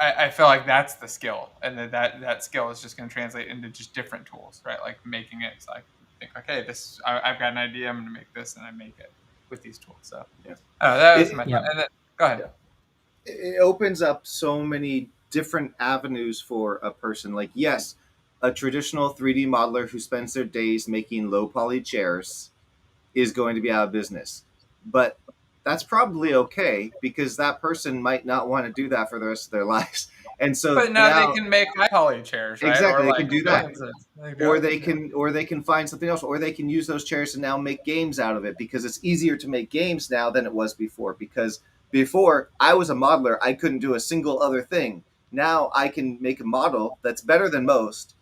I feel like that's the skill, and that skill is just going to translate into just different tools, right? Like making it. So I think, okay, I've got an idea. I'm going to make this, and I make it with these tools. So that was my thought. And then, go ahead. It opens up so many different avenues for a person. Like, yes, a traditional 3D modeler who spends their days making low poly chairs is going to be out of business. But that's probably okay because that person might not want to do that for the rest of their lives. And so but now they can make high poly chairs, right? Exactly, or they like can do that. Or they can find something else, or they can use those chairs to now make games out of it because it's easier to make games now than it was before. Because before I was a modeler, I couldn't do a single other thing. Now I can make a model that's better than most,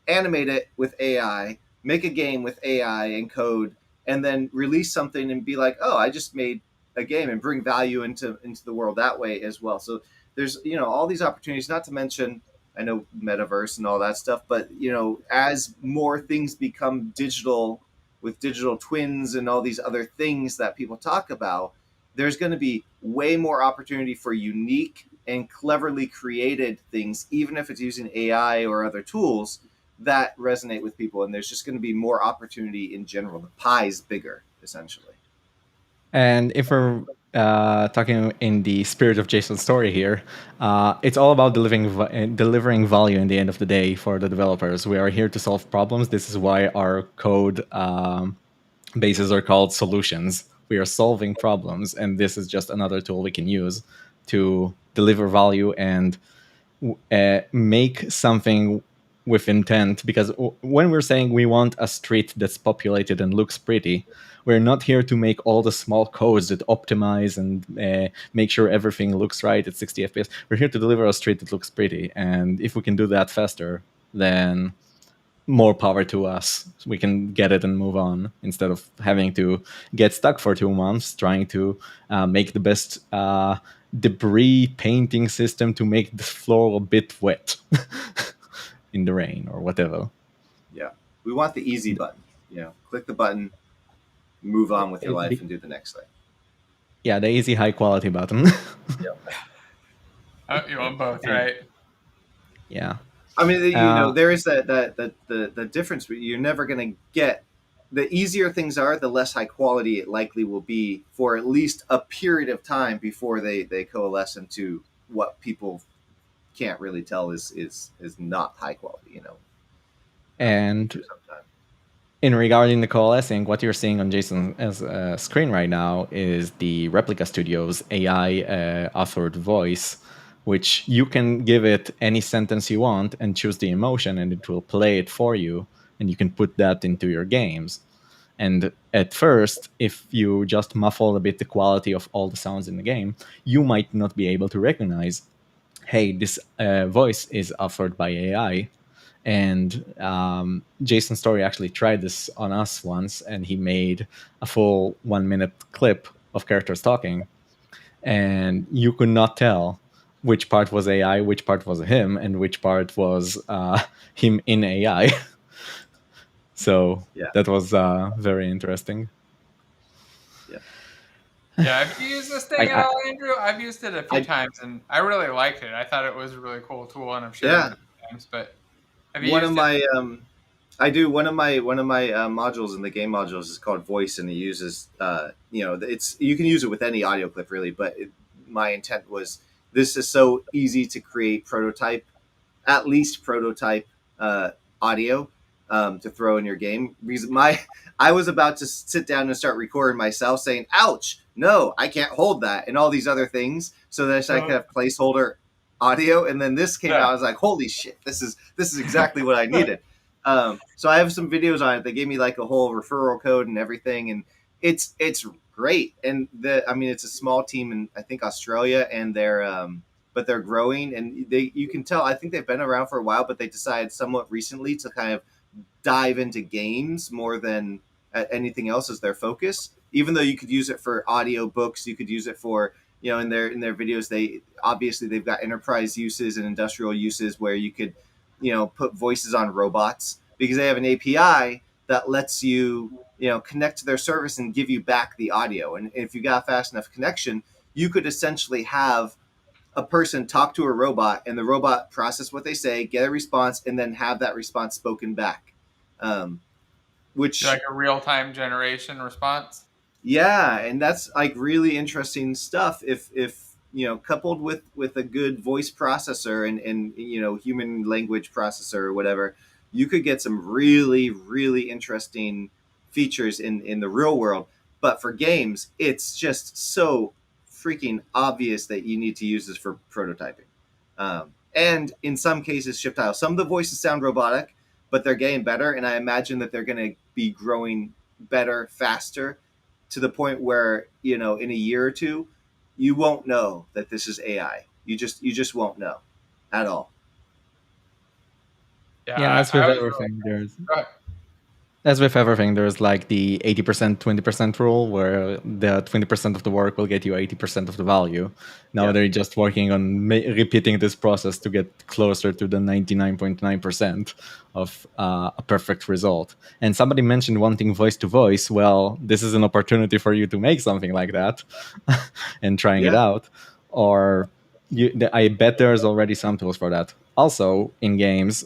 animate it with AI, make a game with AI and code, and then release something and be like, oh, I just made a game and bring value into the world that way as well. So there's all these opportunities, not to mention I know metaverse and all that stuff, but as more things become digital with digital twins and all these other things that people talk about, there's going to be way more opportunity for unique and cleverly created things, even if it's using AI or other tools that resonate with people. And there's just going to be more opportunity in general. The pie's bigger, essentially. And if we're talking in the spirit of Jason's story here, it's all about delivering value in the end of the day for the developers. We are here to solve problems. This is why our code bases are called solutions. We are solving problems, and this is just another tool we can use to deliver value and make something with intent. Because when we're saying we want a street that's populated and looks pretty, we're not here to make all the small codes that optimize and make sure everything looks right at 60 FPS. We're here to deliver a street that looks pretty. And if we can do that faster, then more power to us. We can get it and move on instead of having to get stuck for 2 months trying to make the best debris painting system to make the floor a bit wet in the rain or whatever. Yeah. We want the easy button. Click the button, move on with your life and do the next thing. Yeah, the easy high quality button. You want both, right? Yeah. I mean, there is the difference. You're never going to get, the easier things are, the less high quality it likely will be for at least a period of time before they coalesce into what people can't really tell is not high quality, And in regarding the coalescing, what you're seeing on Jason's screen right now is the Replica Studios AI authored voice, which you can give it any sentence you want and choose the emotion, and it will play it for you, and you can put that into your games. And at first, if you just muffle a bit the quality of all the sounds in the game, you might not be able to recognize, hey, this voice is authored by AI. And Jason Story actually tried this on us once, and he made a full 1 minute clip of characters talking, and you could not tell which part was AI, which part was him, and which part was him in AI. So that was very interesting. Yeah. Yeah, have you used this thing at I, all, Andrew? I've used it a few times, and I really liked it. I thought it was a really cool tool, and I've shared it Yeah, a few times. But have you one of used it? my I do one of my modules in the game modules is called voice, and it uses it's you can use it with any audio clip really, but my intent was this is so easy to create prototype, at least prototype uh, audio to throw in your game. Because I was about to sit down and start recording myself saying, "Ouch, no, I can't hold that," and all these other things, so that I could have placeholder audio. And then this came out. I was like, "Holy shit, this is exactly what I needed." So I have some videos on it. They gave me like a whole referral code and everything, and it's great. And it's a small team in I think Australia, and but they're growing, and you can tell. I think they've been around for a while, but they decided somewhat recently to kind of dive into games more than anything else as their focus. Even though you could use it for audio books, you could use it for in their videos. They've got enterprise uses and industrial uses where you could put voices on robots because they have an API that lets you connect to their service and give you back the audio. And if you got a fast enough connection, you could essentially have a person talk to a robot and the robot process what they say, get a response, and then have that response spoken back. Which Like a real-time generation response? Yeah, and that's like really interesting stuff if coupled with a good voice processor and human language processor or whatever, you could get some really really interesting features in the real world. But for games, it's just so freaking obvious that you need to use this for prototyping. And in some cases, ship tile. Some of the voices sound robotic, but they're getting better, and I imagine that they're going to be growing better, faster, to the point where in a year or two, you won't know that this is AI. You just won't know at all. Yeah, as with I was everything, really, go ahead. as with everything, there's like the 80%, 20% rule, where the 20% of the work will get you 80% of the value. Now Yeah. they're just working on repeating this process to get closer to the 99.9% of a perfect result. And somebody mentioned wanting voice to voice. Well, this is an opportunity for you to make something like that and trying it Yeah. out. Or I bet there's already some tools for that. Also, in games,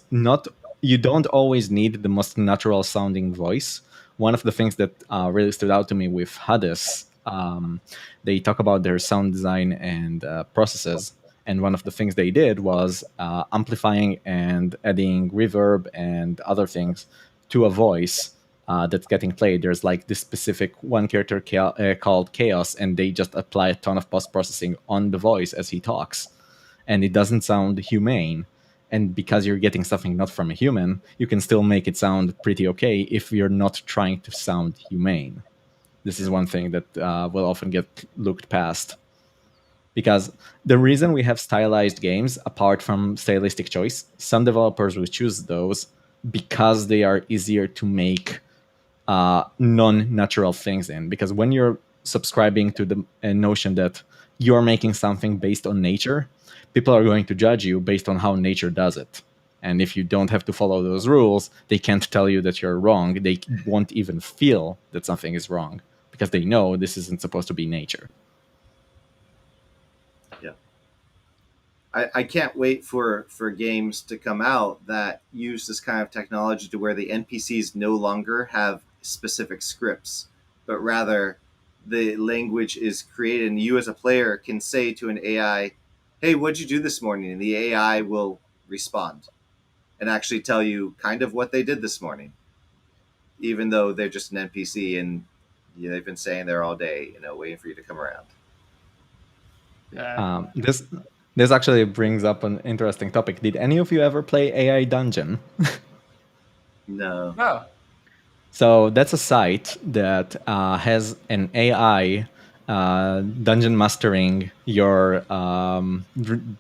you don't always need the most natural sounding voice. One of the things that really stood out to me with Hades, they talk about their sound design and processes. And one of the things they did was amplifying and adding reverb and other things to a voice that's getting played. There's like this specific one character called Chaos, and they just apply a ton of post-processing on the voice as he talks. And it doesn't sound humane. And because you're getting something not from a human, you can still make it sound pretty okay if you're not trying to sound humane. This is one thing that will often get looked past. Because the reason we have stylized games, apart from stylistic choice, some developers will choose those because they are easier to make non-natural things in. Because when you're subscribing to the notion that you're making something based on nature, people are going to judge you based on how nature does it. And if you don't have to follow those rules, they can't tell you that you're wrong. They won't even feel that something is wrong because they know this isn't supposed to be nature. Yeah. I can't wait for games to come out that use this kind of technology to where the NPCs no longer have specific scripts, but rather the language is created and you as a player can say to an AI, "Hey, what'd you do this morning?" And the AI will respond and actually tell you kind of what they did this morning, even though they're just an NPC and they've been saying there all day, waiting for you to come around. Yeah. This actually brings up an interesting topic. Did any of you ever play AI Dungeon? No. No. So that's a site that has an AI dungeon mastering your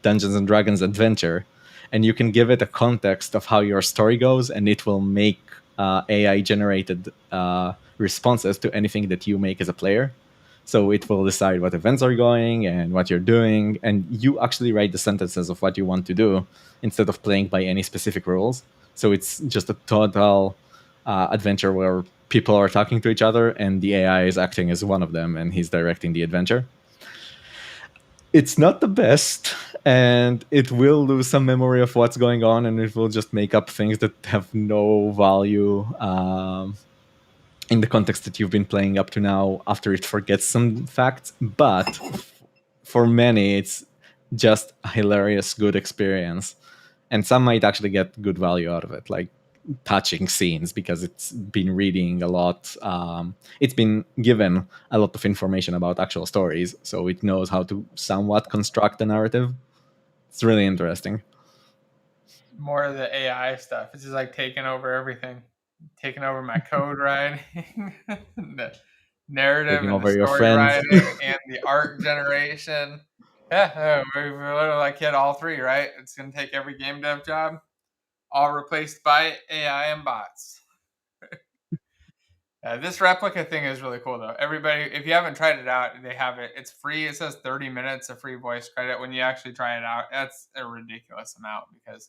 Dungeons and Dragons adventure, and you can give it a context of how your story goes, and it will make AI generated responses to anything that you make as a player. So it will decide what events are going and what you're doing, and you actually write the sentences of what you want to do instead of playing by any specific rules. So it's just a total adventure where people are talking to each other, and the AI is acting as one of them, and he's directing the adventure. It's not the best, and it will lose some memory of what's going on, and it will just make up things that have no value in the context that you've been playing up to now after it forgets some facts. But for many, it's just a hilarious, good experience. And some might actually get good value out of it, like touching scenes, because it's been reading a lot. It's been given a lot of information about actual stories, so it knows how to somewhat construct a narrative. It's really interesting. More of the AI stuff. It's just like taking over everything, taking over my code writing, the narrative Taking and the over your story friends. writing and the art generation. Yeah, we literally like hit all three, right? It's going to take every game dev job, all replaced by AI and bots. This replica thing is really cool, though. Everybody, if you haven't tried it out, they have it. It's free. It says 30 minutes of free voice credit. When you actually try it out, that's a ridiculous amount because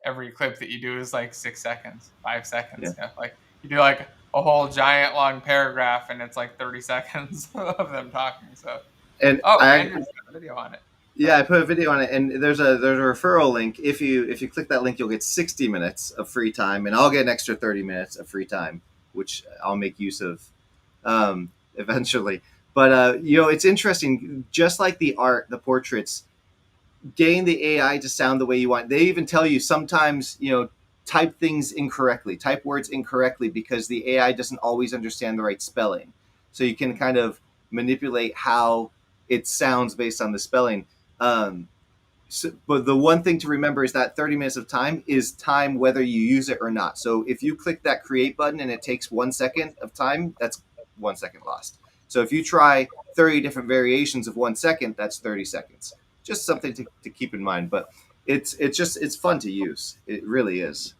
every clip that you do is like 6 seconds, 5 seconds. Yeah. Like you do like a whole giant long paragraph, and it's like 30 seconds of them talking. So, And Andrew's got a video on it. I put a video on it, and there's a referral link. If you click that link, you'll get 60 minutes of free time, and I'll get an extra 30 minutes of free time, which I'll make use of eventually. But it's interesting. Just like the art, the portraits, getting the AI to sound the way you want. They even tell you sometimes, type things incorrectly, type words incorrectly, because the AI doesn't always understand the right spelling. So you can kind of manipulate how it sounds based on the spelling. But the one thing to remember is that 30 minutes of time is time whether you use it or not. So if you click that create button and it takes 1 second of time, that's 1 second lost. So if you try 30 different variations of 1 second, that's 30 seconds. Just something to keep in mind. But it's fun to use. It really is.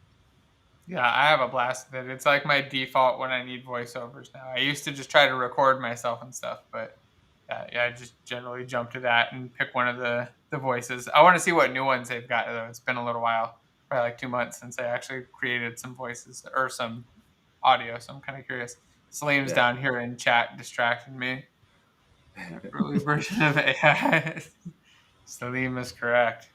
Yeah, I have a blast with it. It's like my default when I need voiceovers now. I used to just try to record myself and stuff, but I just generally jump to that and pick one of the voices. I want to see what new ones they've got, though. It's been a little while, probably like 2 months since I actually created some voices or some audio, so I'm kind of curious. Salim's down here in chat distracting me. Early version of AI. Salim is correct.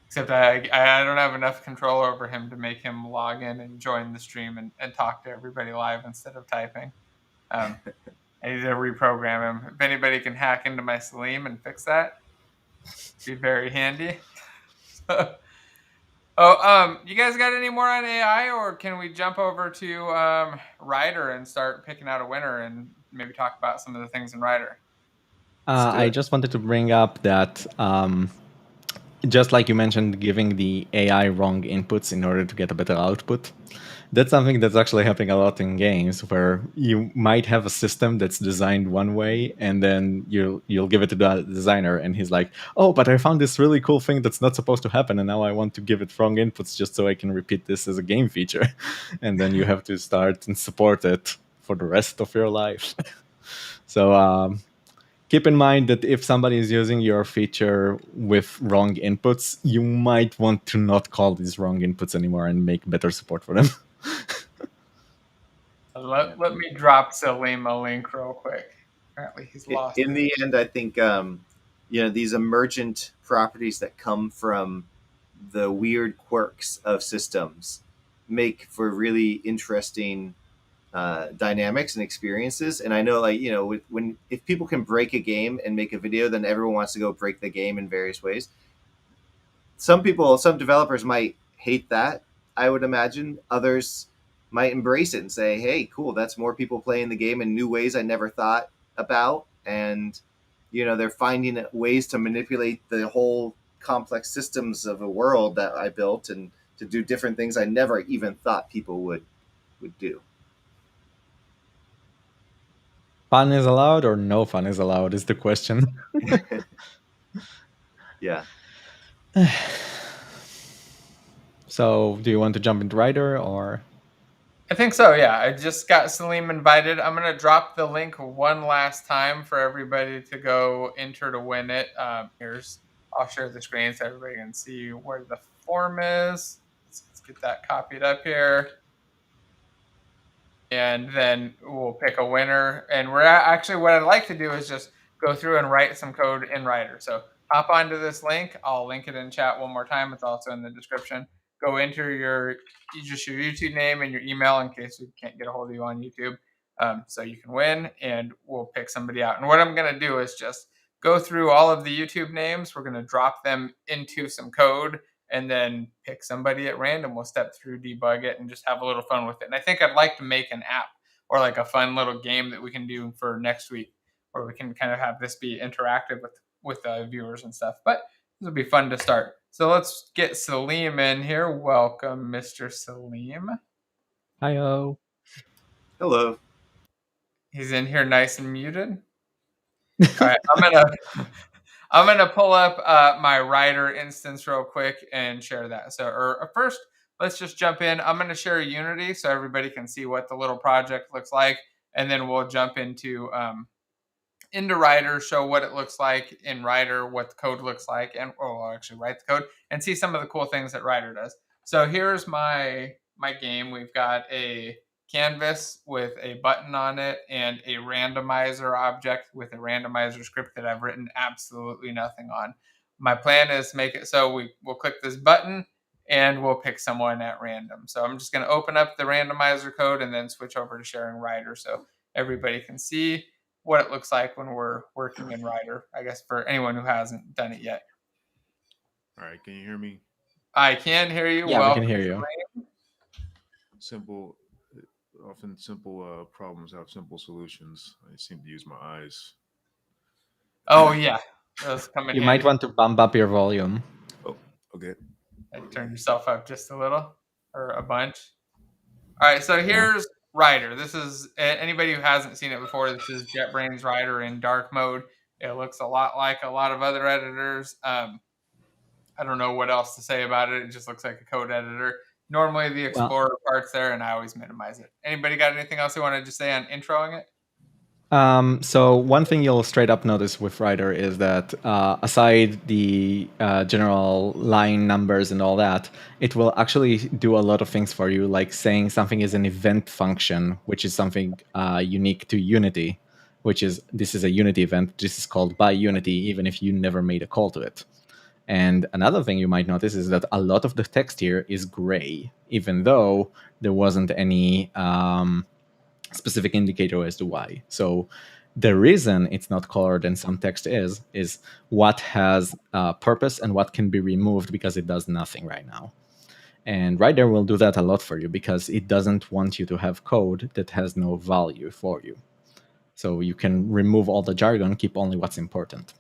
Except I don't have enough control over him to make him log in and join the stream and talk to everybody live instead of typing. I need to reprogram him. If anybody can hack into my Salim and fix that, be very handy. You guys got any more on AI, or can we jump over to Rider and start picking out a winner and maybe talk about some of the things in Rider? I just wanted to bring up that just like you mentioned, giving the AI wrong inputs in order to get a better output. That's something that's actually happening a lot in games, where you might have a system that's designed one way, and then you'll give it to the designer, and he's like, "Oh, but I found this really cool thing that's not supposed to happen, and now I want to give it wrong inputs just so I can repeat this as a game feature." And then you have to start and support it for the rest of your life. So keep in mind that if somebody is using your feature with wrong inputs, you might want to not call these wrong inputs anymore and make better support for them. Let me drop Salim a link real quick. Apparently he's lost. In the end, I think these emergent properties that come from the weird quirks of systems make for really interesting dynamics and experiences. And I know, if people can break a game and make a video, then everyone wants to go break the game in various ways. Some developers might hate that, I would imagine. Others might embrace it and say, "Hey, cool, that's more people playing the game in new ways I never thought about." And they're finding ways to manipulate the whole complex systems of a world that I built, and to do different things I never even thought people would do. Fun is allowed or no fun is allowed is the question. Yeah. So do you want to jump into Rider, or? I think so, yeah. I just got Salim invited. I'm going to drop the link one last time for everybody to go enter to win it. I'll share the screen so everybody can see where the form is. Let's get that copied up here. and then we'll pick a winner. And we're actually, what I'd like to do is just go through and write some code in Writer. So hop onto this link. I'll link it in chat one more time. It's also in the description. Go enter your YouTube name and your email in case we can't get a hold of you on YouTube. So you can win, and we'll pick somebody out. And what I'm going to do is just go through all of the YouTube names. We're going to drop them into some code and then pick somebody at random. We'll step through, debug it, and just have a little fun with it. And I think I'd like to make an app or like a fun little game that we can do for next week, where we can kind of have this be interactive with viewers and stuff. But this will be fun to start. So let's get Salim in here. Welcome, Mr. Salim. Hi-oh. Hello. He's in here nice and muted. All right, I'm gonna pull up my Writer instance real quick and share that. So, first, let's just jump in. I'm gonna share Unity so everybody can see what the little project looks like, and then we'll jump into Writer, show what it looks like in Writer, what the code looks like, and we'll actually write the code and see some of the cool things that Writer does. So here's my game. We've got a canvas with a button on it and a randomizer object with a randomizer script that I've written absolutely nothing on. My plan is to make it so we'll click this button and we'll pick someone at random. So I'm just going to open up the randomizer code and then switch over to sharing Writer so everybody can see what it looks like when we're working in Writer, I guess, for anyone who hasn't done it yet. All right, can you hear me? I can hear you. Yeah, we can hear you. Often simple problems have simple solutions. I seem to use my eyes. Oh, yeah. Those come in You handy. might want to bump up your volume. Oh, okay. Turn yourself up just a little or a bunch. All right, so here's Writer. This is, anybody who hasn't seen it before, this is Jetbrains Writer in dark mode. It looks a lot like a lot of other editors. I don't know what else to say about it. It just looks like a code editor. Normally the Explorer part's there, and I always minimize it. Anybody got anything else you wanted to say on introing it? So one thing you'll straight up notice with Writer is that aside the general line numbers and all that, it will actually do a lot of things for you, like saying something is an event function, which is something unique to Unity, this is a Unity event. This is called by Unity, even if you never made a call to it. And another thing you might notice is that a lot of the text here is gray, even though there wasn't any specific indicator as to why. So the reason it's not colored and some text is what has purpose and what can be removed because it does nothing right now. And Writer will do that a lot for you because it doesn't want you to have code that has no value for you. So you can remove all the jargon, keep only what's important.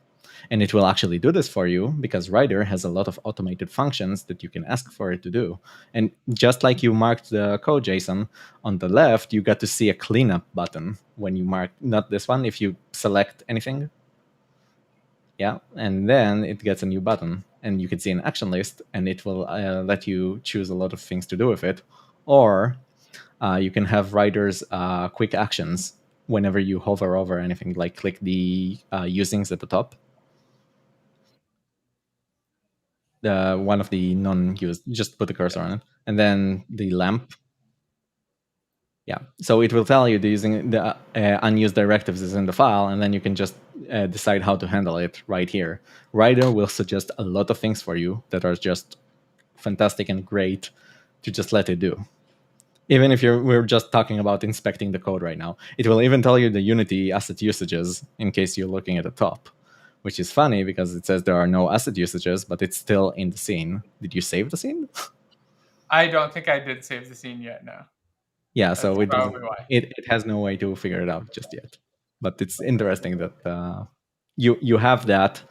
And it will actually do this for you because Writer has a lot of automated functions that you can ask for it to do. And just like you marked the code JSON, on the left, you got to see a cleanup button when you mark, not this one, if you select anything. Yeah, and then it gets a new button. And you can see an action list, and it will let you choose a lot of things to do with it. Or you can have Writer's quick actions whenever you hover over anything, like click the usings at the top. One of the non-used, just put the cursor on it, and then the lamp. Yeah, so it will tell you the unused directives is in the file, and then you can just decide how to handle it right here. Writer will suggest a lot of things for you that are just fantastic and great to just let it do. Even if we're just talking about inspecting the code right now, it will even tell you the Unity asset usages in case you're looking at the top. Which is funny because it says there are no asset usages, but it's still in the scene. Did you save the scene? I don't think I did save the scene yet, no. Yeah, That's so it has no way to figure it out just yet. But it's interesting that you have that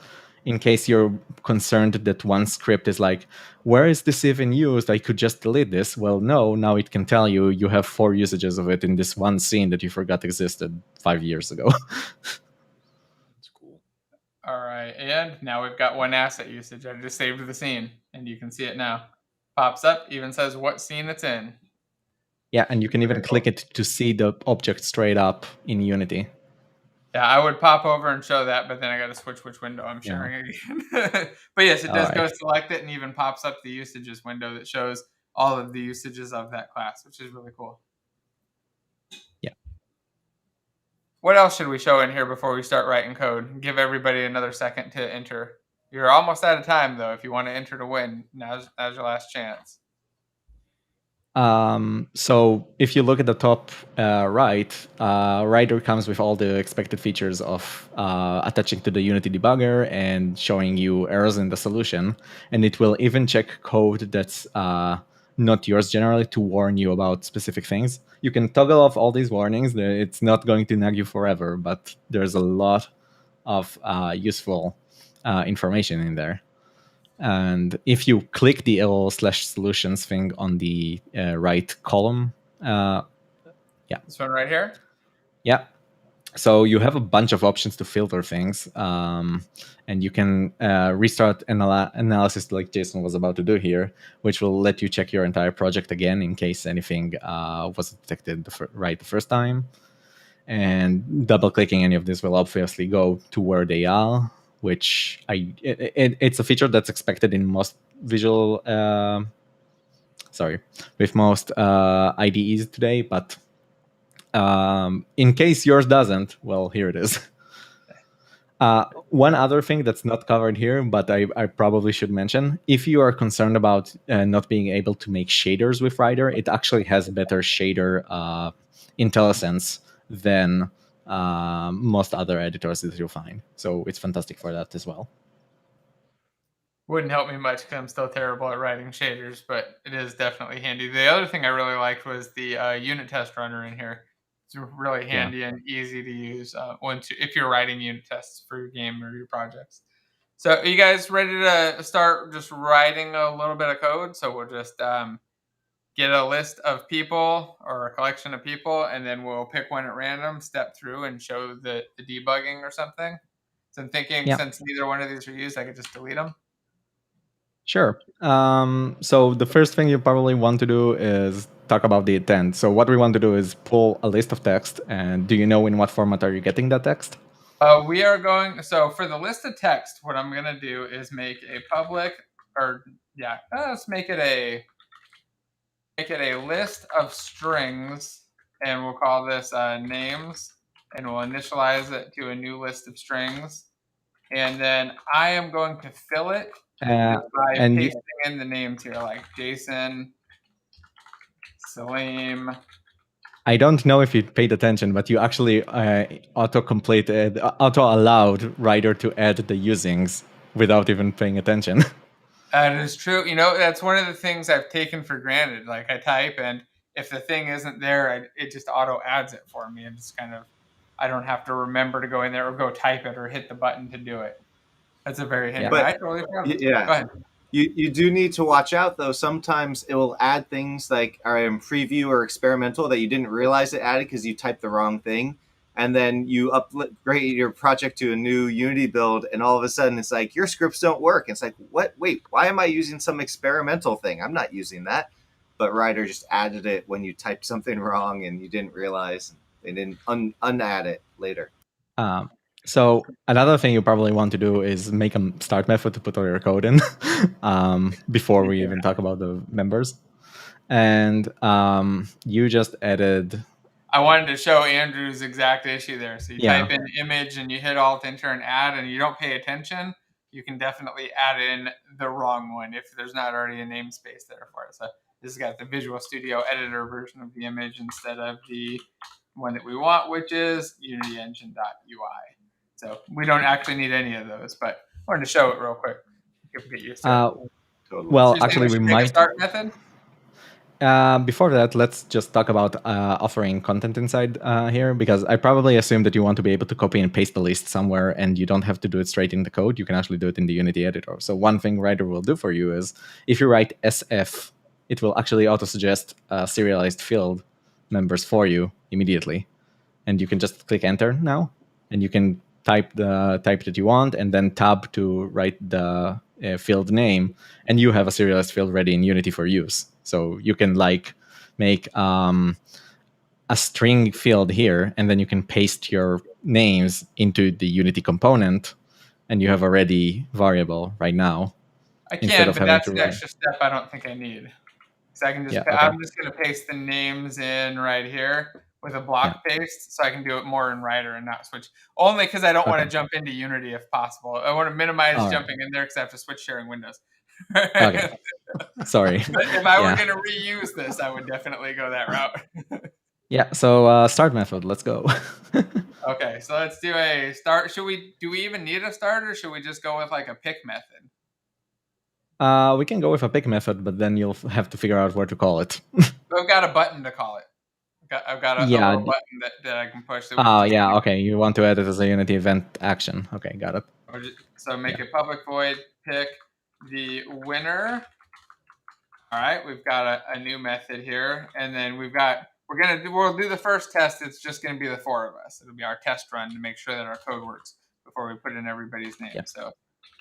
in case you're concerned that one script is like, where is this even used? I could just delete this. Well, no, now it can tell you you have 4 usages of it in this one scene that you forgot existed 5 years ago. All right, and now we've got one asset usage. I just saved the scene, and you can see it now. Pops up, even says what scene it's in. Yeah, and you can even click it to see the object straight up in Unity. Yeah, I would pop over and show that, but then I got to switch which window I'm sharing again. But yes, it does go select it and even pops up the usages window that shows all of the usages of that class, which is really cool. Yeah. What else should we show in here before we start writing code? Give everybody another second to enter. You're almost out of time, though. If you want to enter to win, now's your last chance. So if you look at the top right, Rider comes with all the expected features of attaching to the Unity debugger and showing you errors in the solution. And it will even check code that's not yours generally to warn you about specific things. You can toggle off all these warnings. It's not going to nag you forever, but there's a lot of useful information in there. And if you click the LL/solutions thing on the right column, This one right here? Yeah. So you have a bunch of options to filter things, and you can restart analysis like Jason was about to do here, which will let you check your entire project again in case anything wasn't detected right the first time. And double-clicking any of this will obviously go to where they are, which it's a feature that's expected in most with most IDEs today, but in case yours doesn't, well, here it is. One other thing that's not covered here, but I probably should mention, if you are concerned about not being able to make shaders with Rider, it actually has better shader IntelliSense than most other editors that you'll find. So it's fantastic for that as well. Wouldn't help me much because I'm still terrible at writing shaders, but it is definitely handy. The other thing I really liked was the unit test runner in here. It's really handy and easy to use if you're writing unit tests for your game or your projects. So are you guys ready to start just writing a little bit of code? So we'll just get a list of people or a collection of people, and then we'll pick one at random, step through, and show the debugging or something. So I'm thinking since neither one of these are used, I could just delete them. Sure. So the first thing you probably want to do is talk about the intent. So what we want to do is pull a list of text. And do you know in what format are you getting that text? We are going, so for the list of text, what I'm going to do is make a public, let's make it a list of strings, and we'll call this names, and we'll initialize it to a new list of strings. And then I am going to fill it by pasting in the names here, like Jason, Salim. I don't know if you paid attention, but you actually auto-allowed Rider to add the usings without even paying attention. That is true. That's one of the things I've taken for granted. Like I type, and if the thing isn't there, it just auto adds it for me. And it's kind of, I don't have to remember to go in there or go type it or hit the button to do it. That's a very handy. But, I totally forgot. Yeah. Go ahead. You do need to watch out, though. Sometimes it will add things like preview or experimental that you didn't realize it added because you typed the wrong thing. And then you upgrade your project to a new Unity build, and all of a sudden it's like, your scripts don't work. It's like, what? Wait, why am I using some experimental thing? I'm not using that. But Rider just added it when you typed something wrong and you didn't realize. They didn't unadd it later. So another thing you probably want to do is make a start method to put all your code in before we even talk about the members. And you just added... I wanted to show Andrew's exact issue there. So you type in image and you hit Alt Enter and add, and you don't pay attention, you can definitely add in the wrong one if there's not already a namespace there for it. So this has got the Visual Studio Editor version of the image instead of the one that we want, which is UnityEngine.ui. So we don't actually need any of those, but I wanted to show it real quick. If we get used to it. Well, so actually, we might start method. Before that, let's just talk about offering content inside here, because I probably assume that you want to be able to copy and paste the list somewhere, and you don't have to do it straight in the code. You can actually do it in the Unity editor. So one thing Rider will do for you is, if you write SF, it will actually auto-suggest serialized field members for you immediately. And you can just click Enter now, and you can type the type that you want, and then tab to write the field name, and you have a serialized field ready in Unity for use. So you can make a string field here, and then you can paste your names into the Unity component, and you have a ready variable right now. I can, but that's an extra step I don't think I need. So I can just, I'm just going to paste the names in right here. with a block paste, so I can do it more in Writer and not switch. Only because I don't want to jump into Unity if possible. I want to minimize jumping in there because I have to switch sharing windows. Okay. Sorry. But if I were going to reuse this, I would definitely go that route. Yeah, so start method, let's go. Okay, so let's do a start. Do we even need a start, or should we just go with like a pick method? We can go with a pick method, but then you'll have to figure out where to call it. I've got a button to call it. I've got a little button that I can push. Yeah, okay. You want to add it as a Unity event action. Okay, got it. So make a public void, pick the winner. All right, we've got a new method here, and then we'll do the first test. It's just gonna be the 4 of us. It'll be our test run to make sure that our code works before we put in everybody's name. Yeah. So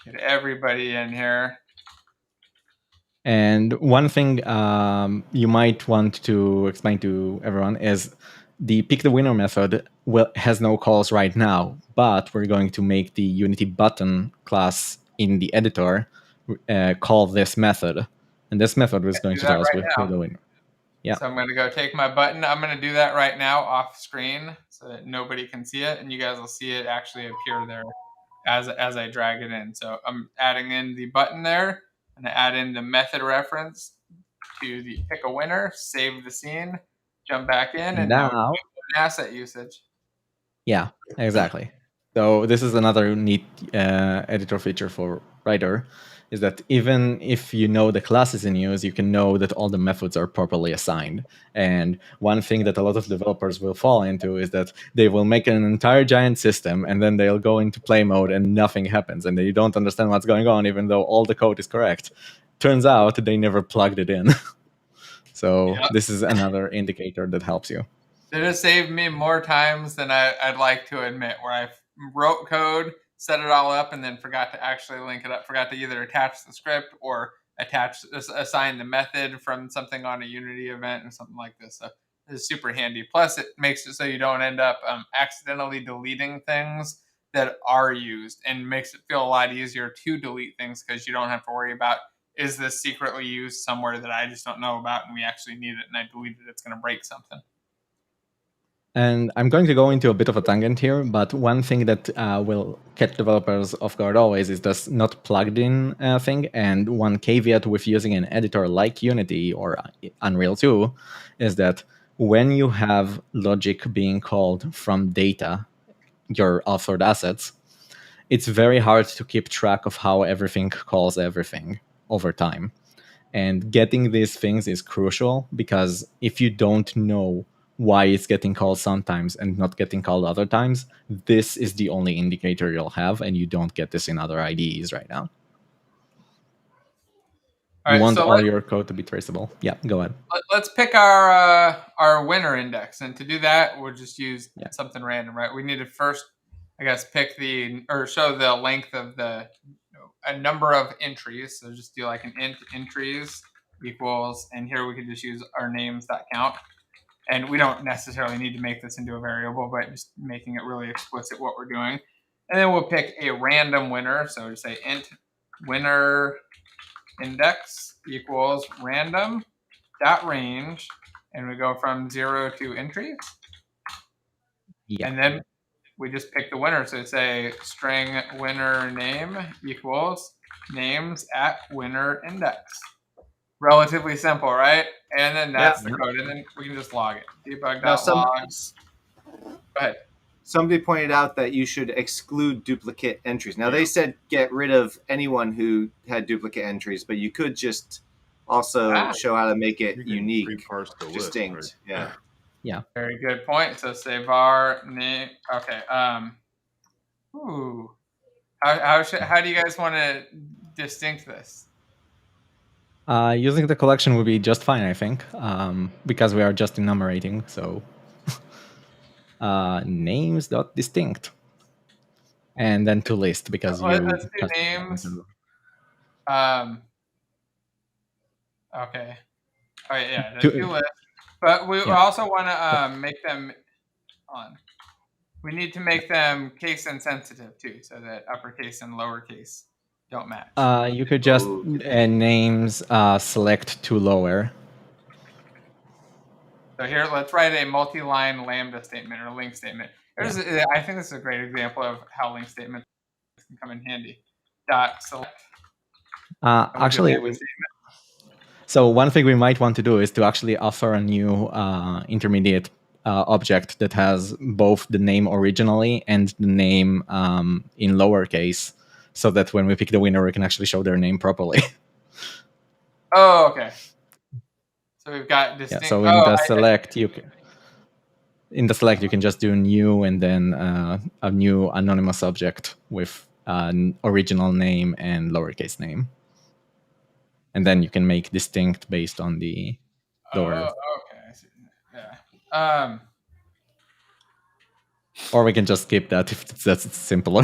get everybody in here. And one thing you might want to explain to everyone is the pick the winner method has no calls right now, but we're going to make the Unity button class in the editor call this method. And this method is going to tell us who the winner. Yeah. So I'm going to go take my button. I'm going to do that right now off screen so that nobody can see it, and you guys will see it actually appear there as I drag it in. So I'm adding in the button there. I'm going to add in the method reference to the pick a winner, save the scene, jump back in, and now asset usage. Yeah, exactly. So this is another neat editor feature for Writer, is that even if you know the class is in use, you can know that all the methods are properly assigned. And one thing that a lot of developers will fall into is that they will make an entire giant system, and then they'll go into play mode and nothing happens, and they don't understand what's going on, even though all the code is correct. Turns out they never plugged it in. So this is another indicator that helps you. It has saved me more times than I'd like to admit, where I wrote code, set it all up, and then forgot to actually link it up, forgot to either attach the script or assign the method from something on a Unity event or something like this. So it's super handy. Plus, it makes it so you don't end up accidentally deleting things that are used, and makes it feel a lot easier to delete things because you don't have to worry about, is this secretly used somewhere that I just don't know about and we actually need it and I deleted it, it's going to break something. And I'm going to go into a bit of a tangent here, but one thing that will catch developers off guard always is this not plugged in thing. And one caveat with using an editor like Unity or Unreal 2 is that when you have logic being called from data, your authored assets, it's very hard to keep track of how everything calls everything over time. And getting these things is crucial, because if you don't know why it's getting called sometimes and not getting called other times, this is the only indicator you'll have, and you don't get this in other IDEs right now. You want all your code to be traceable. Yeah, go ahead. Let's pick our winner index, and to do that, we'll just use something random, right? We need to first, I guess, pick show the length of a number of entries. So just do like an int entries equals, and here we can just use our names.count. And we don't necessarily need to make this into a variable, but just making it really explicit what we're doing. And then we'll pick a random winner. So just say int winner index equals random dot range, and we go from 0 to entries. Yeah. And then we just pick the winner. So say string winner name equals names at winner index. Relatively simple, right? And then that's the code, and then we can just log it. Debug.logs. Go ahead. Somebody pointed out that you should exclude duplicate entries. Now, they said get rid of anyone who had duplicate entries, but you could just also show how to make it unique, distinct. List, right? Yeah. Very good point. So say var name. Okay. How do you guys want to distinct this? Using the collection would be just fine, I think, because we are just enumerating. So names.distinct, and then to list, because let's do names. Okay. Oh yeah, to list. But we also want to make them on. We need to make them case insensitive too, so that uppercase and lowercase don't match. You could just names select to lower. So here, let's write a multi-line lambda statement or link statement. I think this is a great example of how link statements can come in handy. Dot select. Actually, so one thing we might want to do is to actually offer a new intermediate object that has both the name originally and the name in lowercase, so that when we pick the winner, we can actually show their name properly. Oh, okay. So we've got distinct. Yeah, so in the select, you can just do new and then a new anonymous object with an original name and lowercase name. And then you can make distinct based on the lower. Oh, okay. I see. Yeah. Or we can just skip that if that's simpler.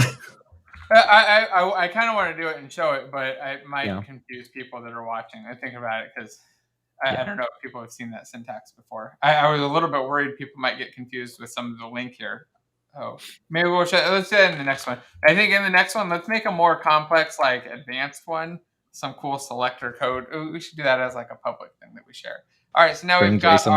I kind of want to do it and show it, but I might confuse people that are watching. I think about it because I don't know if people have seen that syntax before. I was a little bit worried people might get confused with some of the link here. Oh, maybe let's do it in the next one. I think in the next one, let's make a more complex, like advanced one. Some cool selector code. Ooh, we should do that as like a public thing that we share. All right, so now we've got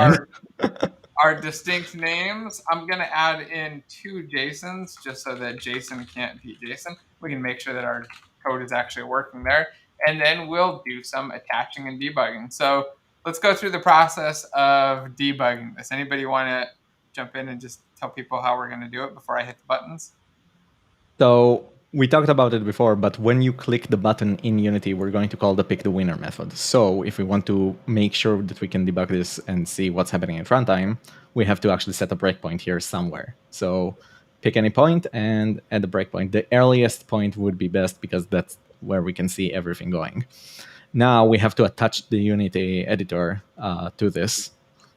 our distinct names. I'm going to add in 2 JSONs just so that Jason can't beat Jason. We can make sure that our code is actually working there. And then we'll do some attaching and debugging. So let's go through the process of debugging this. Anybody want to jump in and just tell people how we're going to do it before I hit the buttons? So we talked about it before, but when you click the button in Unity, we're going to call the pick the winner method. So if we want to make sure that we can debug this and see what's happening in runtime, we have to actually set a breakpoint here somewhere. So pick any point and add a breakpoint. The earliest point would be best because that's where we can see everything going. Now we have to attach the Unity editor to this.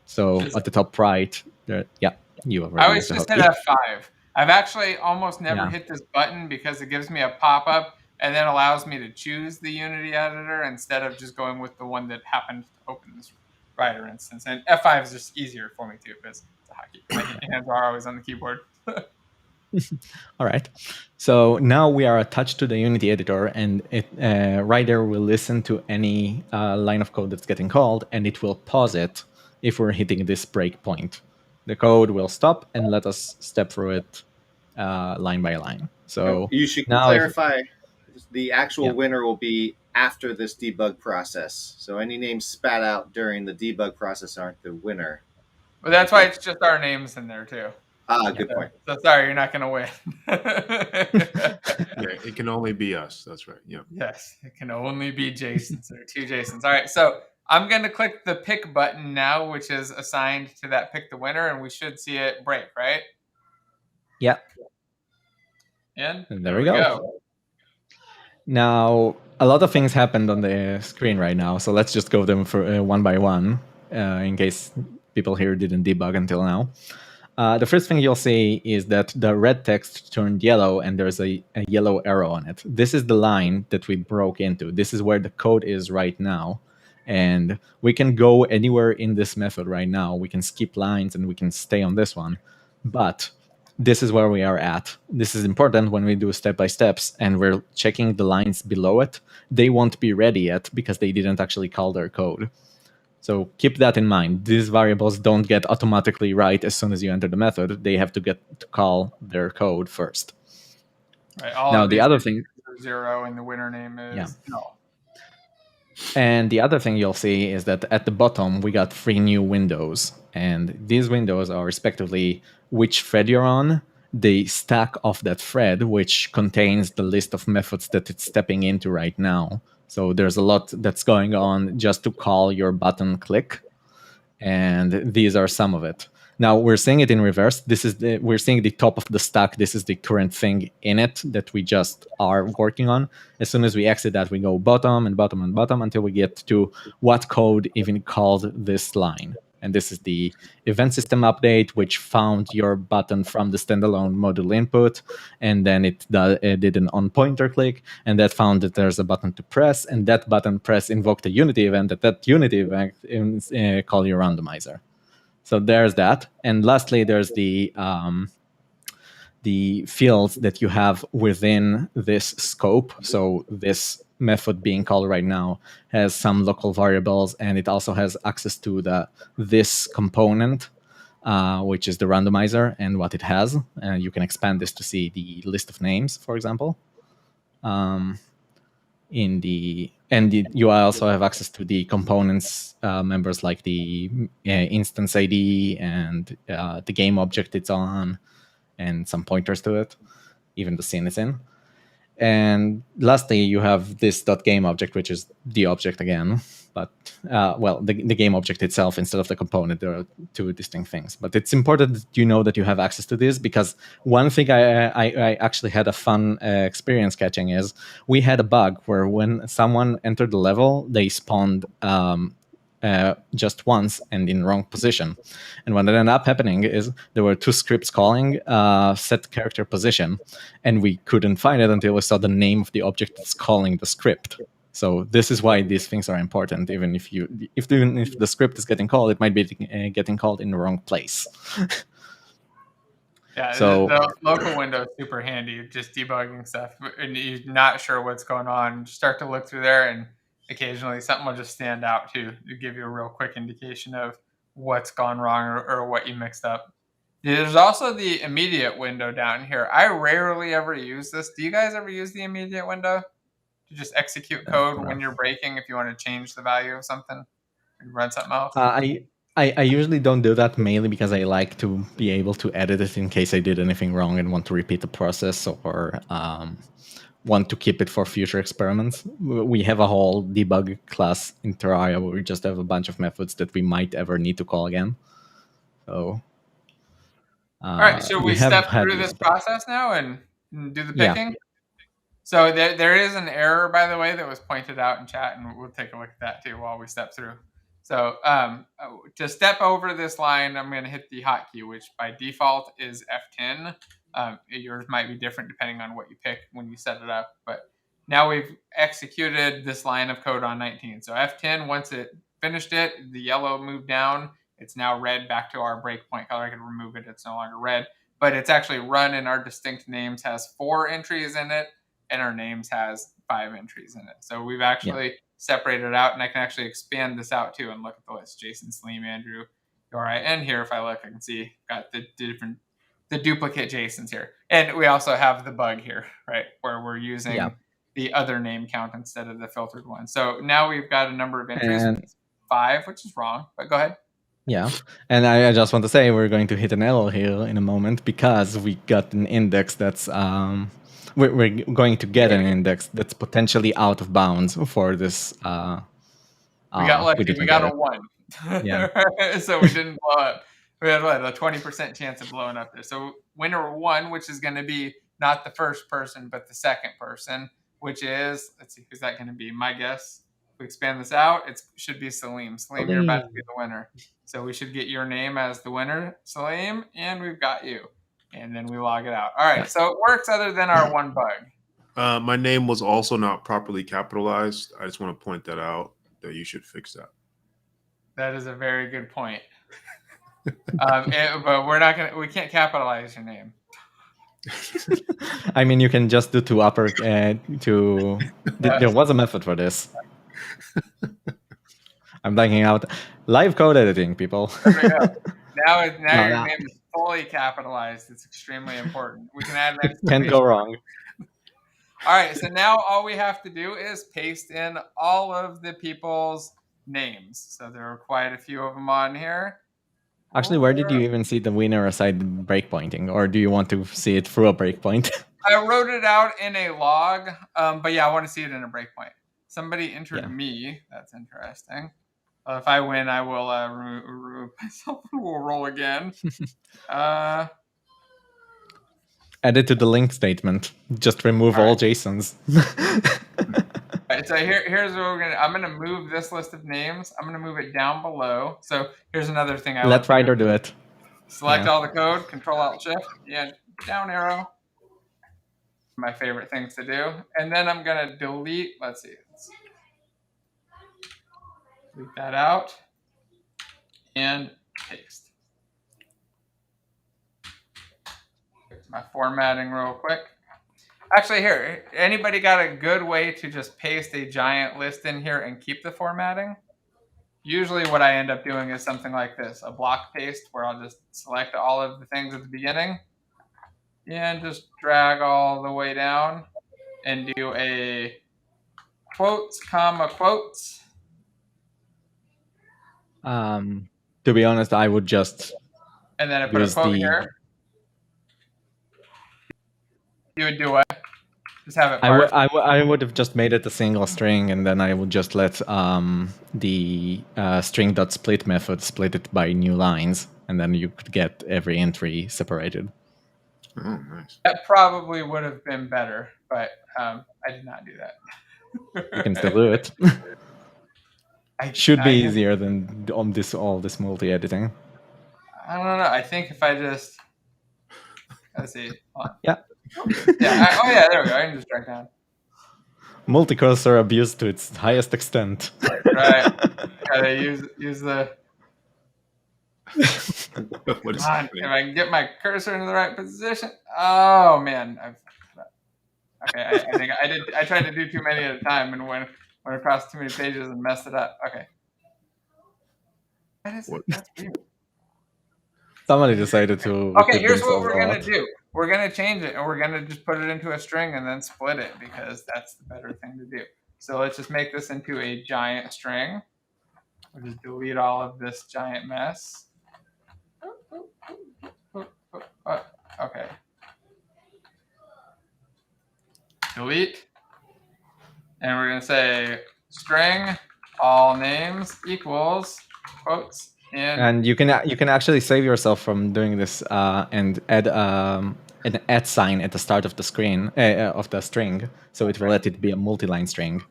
So at the top right, you already. I always just hit F5. I've actually almost never hit this button because it gives me a pop-up and then allows me to choose the Unity editor instead of just going with the one that happened to open this writer instance. And F5 is just easier for me too because it's a hotkey. My hands are always on the keyboard. All right. So now we are attached to the Unity editor, and writer will listen to any line of code that's getting called, and it will pause it if we're hitting this breakpoint. The code will stop and let us step through it line by line. So you should clarify the actual winner will be after this debug process. So any names spat out during the debug process aren't the winner. Well, that's why it's just our names in there too. Good point. So sorry, you're not going to win. It can only be us. That's right. Yeah. Yes, it can only be Jasons. There are 2 Jasons. All right, so I'm going to click the pick button now, which is assigned to that pick the winner, and we should see it break, right? Yeah. And there we go. Now, a lot of things happened on the screen right now, so let's just go them for one by one in case people here didn't debug until now. The first thing you'll see is that the red text turned yellow and there's a yellow arrow on it. This is the line that we broke into. This is where the code is right now. And we can go anywhere in this method right now. We can skip lines and we can stay on this one. But this is where we are at. This is important when we do step-by-steps and we're checking the lines below it. They won't be ready yet because they didn't actually call their code. So keep that in mind. These variables don't get automatically right as soon as you enter the method. They have to get to call their code first. Right. Now the other thing, 0 and the winner name is null. And the other thing you'll see is that at the bottom we got 3 new windows, and these windows are respectively which thread you're on, the stack of that thread, which contains the list of methods that it's stepping into right now. So there's a lot that's going on just to call your button click, and these are some of it. Now we're seeing it in reverse. We're seeing the top of the stack. This is the current thing in it that we just are working on. As soon as we exit that, we go bottom and bottom and bottom until we get to what code even called this line. And this is the event system update, which found your button from the standalone module input. And then it did an on pointer click, and that found that there's a button to press. And that button press invoked a Unity event. That Unity event call your randomizer. So there's that. And lastly, there's the fields that you have within this scope. So this method being called right now has some local variables, and it also has access to this component, which is the randomizer, and what it has. You can expand this to see the list of names, for example. You also have access to the components members, like the instance ID and the game object it's on, and some pointers to it, even the scene it's in. And lastly, you have this .game object, which is the object again, but the game object itself instead of the component. There are two distinct things, but it's important that you know that you have access to this, because one thing I actually had a fun experience catching is we had a bug where when someone entered the level, they spawned just once and in wrong position. And what ended up happening is there were two scripts calling set character position, and we couldn't find it until we saw the name of the object that's calling the script. So this is why these things are important. Even if the script is getting called, it might be getting called in the wrong place. Yeah, so the local window is super handy, just debugging stuff, and you're not sure what's going on. Just start to look through there, and occasionally something will just stand out to give you a real quick indication of what's gone wrong or what you mixed up. There's also the immediate window down here. I rarely ever use this. Do you guys ever use the immediate window to just execute code when you're breaking if you want to change the value of something and run something else? I usually don't do that, mainly because I like to be able to edit it in case I did anything wrong and want to repeat the process, or want to keep it for future experiments. We have a whole debug class in Terraria where we just have a bunch of methods that we might ever need to call again. So, all right, should we step through this process now and do the picking? Yeah. So there is an error, by the way, that was pointed out in chat, and we'll take a look at that too while we step through. So to step over this line, I'm going to hit the hotkey, which by default is F10. Yours might be different depending on what you pick when you set it up. But now we've executed this line of code on 19. So F10, once it finished it, the yellow moved down. It's now red back to our breakpoint color. I can remove it. It's no longer red. But it's actually run, and our distinct names has 4 entries in it, and our names has 5 entries in it. So we've actually separated it out, and I can actually expand this out too and look at the list. Jason, Sleem, Andrew, and here, if I look, I can see got the duplicate Jasons here. And we also have the bug here, right, where we're using the other name count instead of the filtered one. So now we've got a number of entries, 5, which is wrong, but go ahead. Yeah, and I just want to say we're going to hit an error here in a moment, because we got an index that's we're going to get an index that's potentially out of bounds for this. We got lucky. We got a 1. Yeah. So we didn't blow up. We had a 20% chance of blowing up there. So winner 1, which is going to be not the first person, but the second person, which is, let's see, who's that going to be? My guess. If we expand this out, it should be Salim. Salim, you're about to be the winner. So we should get your name as the winner, Salim, and we've got you. And then we log it out. All right, so it works other than our one bug. My name was also not properly capitalized. I just want to point that out, that you should fix that. That is a very good point. But we can't capitalize your name. I mean, you can just do there was a method for this. I'm blanking out. Live code editing, people. There we go. Now your name is fully capitalized. It's extremely important. We can add an exclamation. Can't go wrong. All right, so now all we have to do is paste in all of the people's names. So there are quite a few of them on here. Actually, where did you even see the winner aside breakpointing? Or do you want to see it through a breakpoint? I wrote it out in a log, but yeah, I want to see it in a breakpoint. Somebody entered me. That's interesting. If I win, I will remove myself and we'll roll again. Add it to the link statement. Just remove all Jasons. All right, so here's what we're gonna. I'm gonna move this list of names. I'm gonna move it down below. So here's another thing I let Ryder do it. Select all the code, Control Alt Shift, down arrow. My favorite things to do, and then I'm gonna delete. Let's see. Delete that out and paste. Here's my formatting real quick. Actually, here, anybody got a good way to just paste a giant list in here and keep the formatting? Usually what I end up doing is something like this, a block paste, where I'll just select all of the things at the beginning and just drag all the way down and do a quotes, comma, quotes. To be honest, I would just and then I put a use quote the. here. You would do what? Just have it I parsed. would have just made it a single string, and then I would just let the string.split method split it by new lines, and then you could get every entry separated. Oh, nice. That probably would have been better, but I did not do that. You can still do it. Should be easier than all this multi-editing. I don't know. I think if I just let's see. Hold on. Yeah. Yeah. Oh yeah. There we go. I can just drag down. Multi-cursor abuse to its highest extent. Right. Gotta use the. What is Come on, happening? if I can get my cursor into the right position. Oh man. Okay. I think I did. I tried to do too many at a time and went across too many pages and messed it up. Okay. That is that's weird. Somebody decided to. Okay, here's what we're gonna do. We're gonna change it, and we're gonna just put it into a string and then split it because that's the better thing to do. So let's just make this into a giant string. We'll just delete all of this giant mess. Okay. Delete. And we're gonna say string all names equals quotes. And you can actually save yourself from doing this and add an @ sign at the start of the screen of the string, so it will let it be a multi-line string.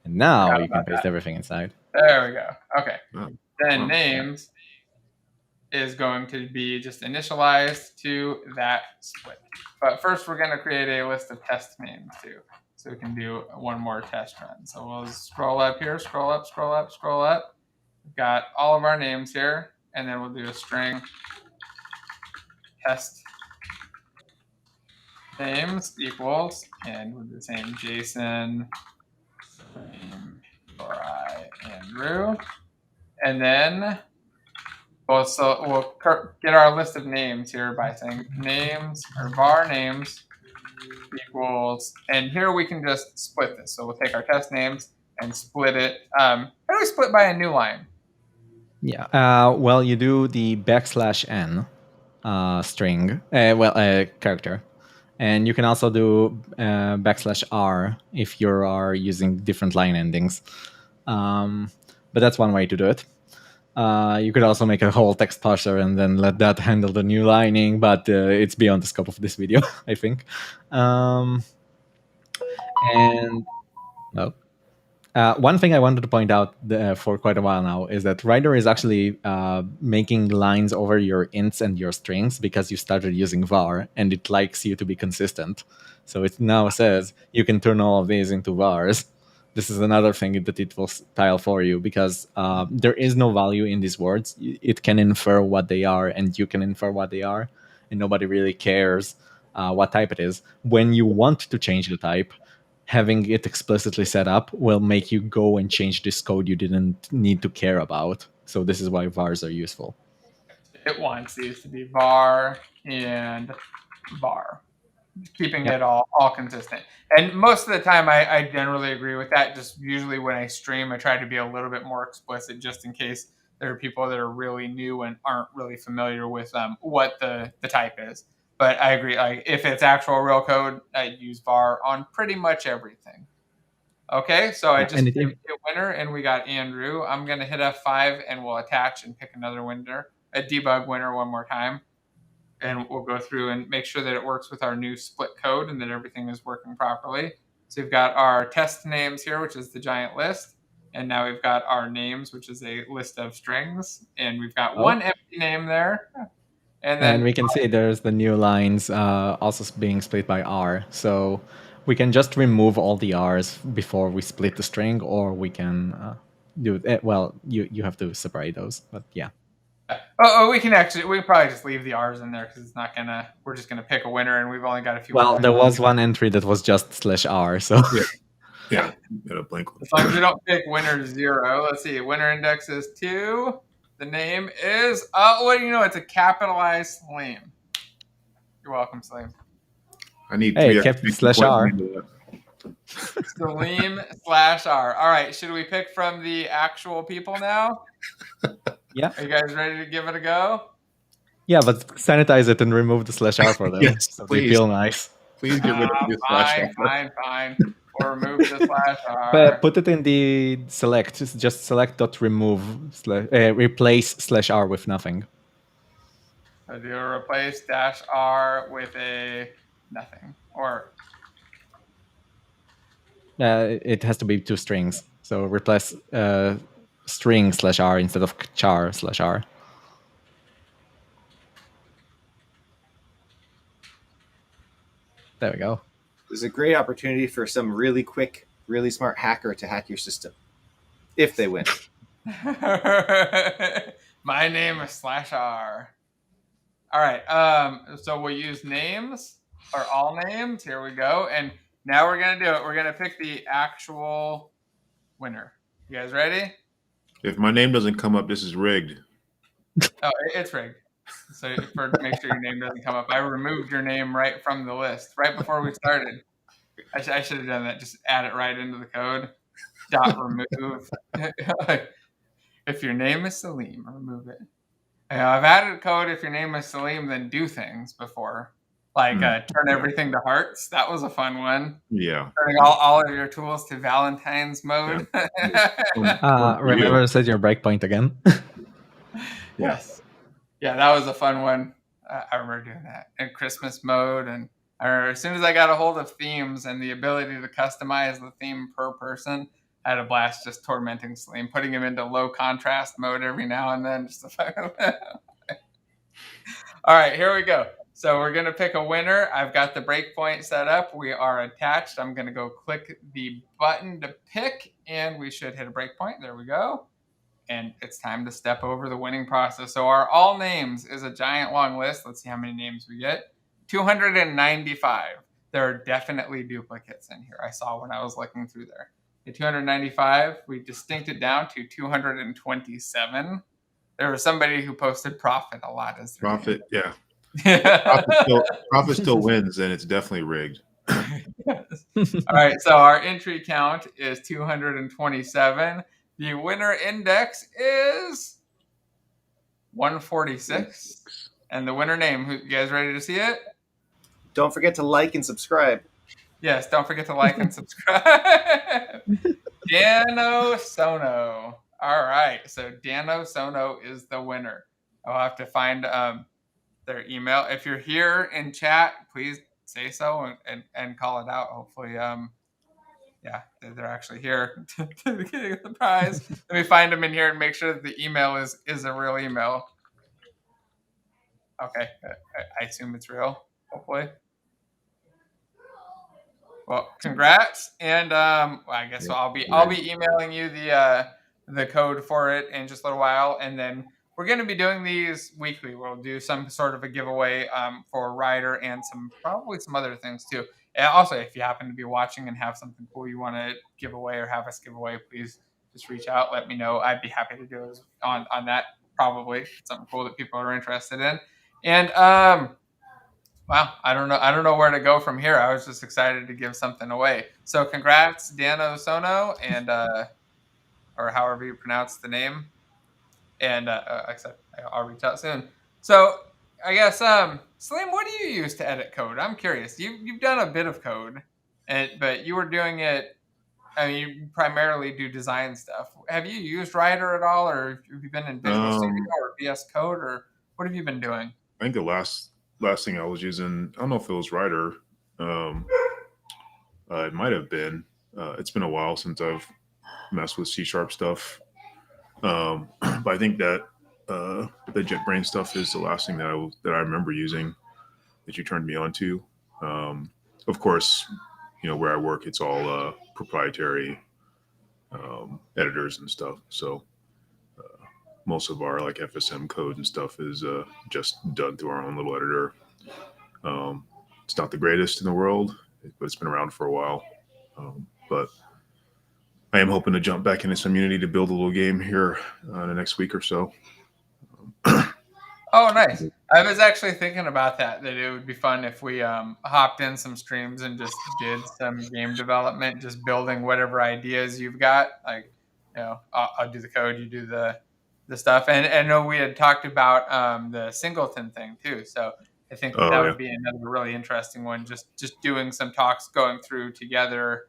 And now you can paste everything inside. There we go. Okay. Oh, Then names is going to be just initialized to that split. But first, we're going to create a list of test names too, so we can do one more test run. So we'll scroll up here, scroll up, scroll up, scroll up. We've got all of our names here, and then we'll do a string test names equals, and we'll do the same Jason, Laura, Andrew, and then we'll get our list of names here by saying names or var names equals, and here we can just split this. So we'll take our test names and split it. How do we split by a new line? Yeah. Well, you do the \n string, character. And you can also do \r if you are using different line endings. But that's one way to do it. You could also make a whole text parser and then let that handle the new lining, but it's beyond the scope of this video, I think. One thing I wanted to point out for quite a while now is that Rider is actually making lines over your ints and your strings because you started using var, and it likes you to be consistent. So it now says you can turn all of these into vars. This is another thing that it will style for you because there is no value in these words. It can infer what they are, and you can infer what they are, and nobody really cares what type it is. When you want to change the type, having it explicitly set up will make you go and change this code you didn't need to care about. So this is why vars are useful. It wants these to be var and var, keeping it all consistent. And most of the time, I generally agree with that. Just usually when I stream, I try to be a little bit more explicit just in case there are people that are really new and aren't really familiar with what the type is. But I agree, like if it's actual real code, I use var on pretty much everything. Okay, so I just picked a winner and we got Andrew. I'm gonna hit F5 and we'll attach and pick another winner, a debug winner one more time. And we'll go through and make sure that it works with our new split code and that everything is working properly. So we've got our test names here, which is the giant list. And now we've got our names, which is a list of strings. And we've got one empty name there. And we can see there's the new lines also being split by R. So we can just remove all the R's before we split the string, or we can do it. Well, you have to separate those, but yeah. We can probably just leave the R's in there because it's not gonna. We're just gonna pick a winner, and we've only got a few. Well, there was one entry that was just /R, so Yeah, got a blank one. As long as we don't pick winner 0. Let's see. Winner index is 2. The name is it's a capitalized Slim. You're welcome, Slim. I need kept /R. Salim/R. All right. Should we pick from the actual people now? Yeah. Are you guys ready to give it a go? Yeah, but sanitize it and remove the /R for them. Yes, so please. they feel nice. Please get rid of the Fine. Or remove the /R. But put it in the select. Just select.remove replace /R with nothing. So do a replace -R with a nothing. Or it has to be 2 strings. So replace string /R instead of char /R. There we go. There's a great opportunity for some really quick, really smart hacker to hack your system. If they win. My name is /R. All right. So we'll use names or all names. Here we go. And now we're going to do it. We're going to pick the actual winner. You guys ready? If my name doesn't come up, this is rigged. Oh, it's rigged. So make sure your name doesn't come up. I removed your name right from the list right before we started. I should have done that. Just add it right into the code. .remove. If your name is Salim, remove it. I've added code if your name is Salim, then do things before. Like turn everything to hearts. That was a fun one. Yeah. Turning all of your tools to Valentine's mode. Yeah. Remember to set your breakpoint again. Yes. Yeah, that was a fun one. I remember doing that. And Christmas mode. And I remember as soon as I got a hold of themes and the ability to customize the theme per person, I had a blast just tormenting Salim, putting him into low contrast mode every now and then. All right, here we go. So we're going to pick a winner. I've got the breakpoint set up. We are attached. I'm going to go click the button to pick, and we should hit a breakpoint. There we go. And it's time to step over the winning process. So our all names is a giant long list. Let's see how many names we get. 295. There are definitely duplicates in here. I saw when I was looking through there. At 295, we distinct it down to 227. There was somebody who posted profit a lot as their Profit, name. Yeah. Profit still wins, and it's definitely rigged. Yes. All right, so our entry count is 227. The winner index is 146. And the winner name, you guys ready to see it? Don't forget to like and subscribe. Yes, don't forget to like and subscribe. Dano Sono. All right, so Dano Sono is the winner. I'll have to find their email. If you're here in chat, please say so and call it out. Hopefully, yeah, they're actually here to get the prize. Let me find them in here and make sure that the email is a real email. Okay, I assume it's real. Hopefully. Well, congrats, and I guess I'll be emailing you the code for it in just a little while, and then we're going to be doing these weekly. We'll do some sort of a giveaway for Ryder and probably some other things too. And also, if you happen to be watching and have something cool you want to give away or have us give away, please just reach out. Let me know. I'd be happy to do it on that. Probably something cool that people are interested in. And wow, I don't know where to go from here. I was just excited to give something away. So congrats, Dano Sono, and or however you pronounce the name. And I'll reach out soon. So I guess Salim, what do you use to edit code? I'm curious. You've done a bit of code, but you were doing it. I mean, you primarily do design stuff. Have you used Ryder at all, or have you been in Visual Studio or VS Code, or what have you been doing? I think the last thing I was using, I don't know if it was Ryder. It might have been. It's been a while since I've messed with C# stuff. But I think that the Jetbrains stuff is the last thing that I remember using that you turned me on to. Of course, where I work, it's all proprietary editors and stuff. So most of our like FSM code and stuff is just done through our own little editor. It's not the greatest in the world, but it's been around for a while. But I am hoping to jump back into some Unity to build a little game here in the next week or so. Oh, nice. I was actually thinking about that it would be fun if we hopped in some streams and just did some game development, just building whatever ideas you've got. Like, I'll do the code, you do the stuff. And I know we had talked about the singleton thing too. So I think that Oh, would be another really interesting one, just doing some talks going through together,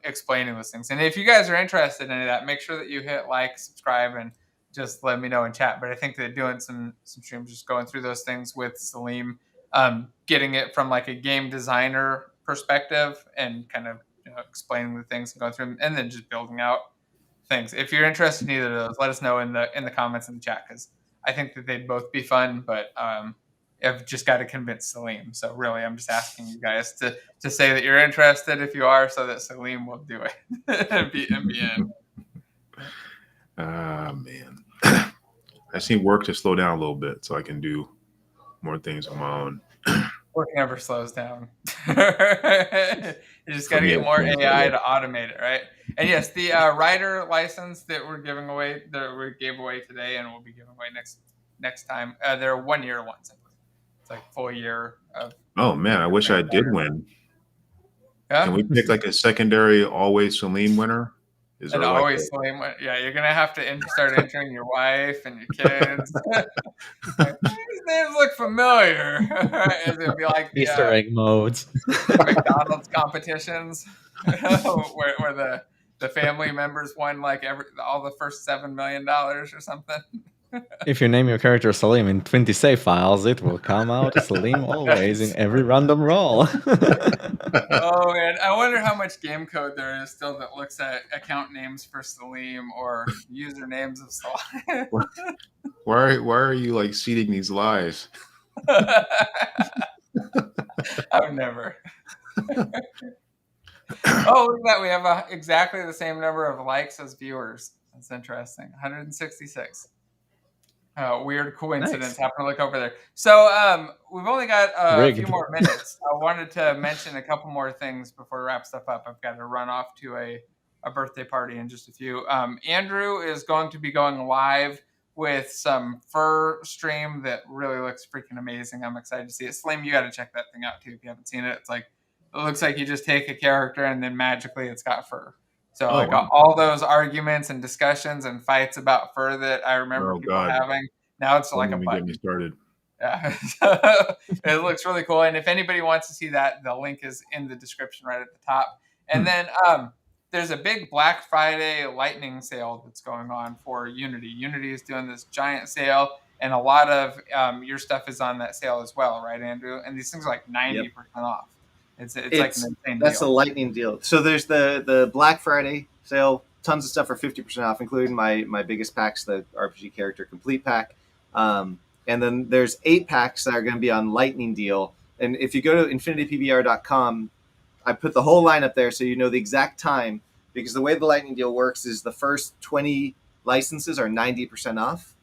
explaining those things. And if you guys are interested in that, make sure that you hit like, subscribe, and just let me know in chat. But I think that doing some streams, just going through those things with Salim, getting it from like a game designer perspective and kind of explaining the things and going through them, and then just building out things. If you're interested in either of those, let us know in the comments in the chat, because I think that they'd both be fun. But I've just got to convince Salim. So really, I'm just asking you guys to say that you're interested if you are, so that Salim will do it and be in. Man. I see work to slow down a little bit so I can do more things on my own. Work never slows down. You just got to get more AI to automate it, right? And yes, the writer license that we're giving away, that we gave away today, and we'll be giving away next time. They're 1 year ones. It's like full year of. Oh man, I wish I did win. Yeah? Can we pick like a secondary always Salim winner? Is there always Salim? Yeah, you're gonna have to start entering your wife and your kids. These names look familiar. It'd be like Easter egg modes, McDonald's competitions, where the family members won like all the first $7 million or something. If you name your character Salim in 20 save files, it will come out Salim always in every random roll. Oh man, I wonder how much game code there is still that looks at account names for Salim or usernames of Salim. Why are you like seeding these lies? I've never. Oh, look at that. We have exactly the same number of likes as viewers. That's interesting. 166. Weird coincidence. Happen to look over there. So we've only got a few more minutes. I wanted to mention a couple more things before we wrap stuff up. I've got to run off to a birthday party in just a few. Andrew is going to be going live with some fur stream that really looks freaking amazing. I'm excited to see it. Slim, you got to check that thing out too if you haven't seen it. It looks like you just take a character and then magically it's got fur. So all those arguments and discussions and fights about fur that I remember people having, now it's like a button. Get me started. Yeah, it looks really cool. And if anybody wants to see that, the link is in the description right at the top. And then there's a big Black Friday lightning sale that's going on for Unity. Unity is doing this giant sale, and a lot of your stuff is on that sale as well, right, Andrew? And these things are like 90% off. It's like an insane that's deal. a lightning deal. So there's the Black Friday sale. Tons of stuff are 50% off, including my biggest packs, the RPG Character Complete Pack. And then there's 8 packs that are going to be on lightning deal. And if you go to infinitypbr.com, I put the whole line up there so you know the exact time, because the way the lightning deal works is the first 20 licenses are 90% off.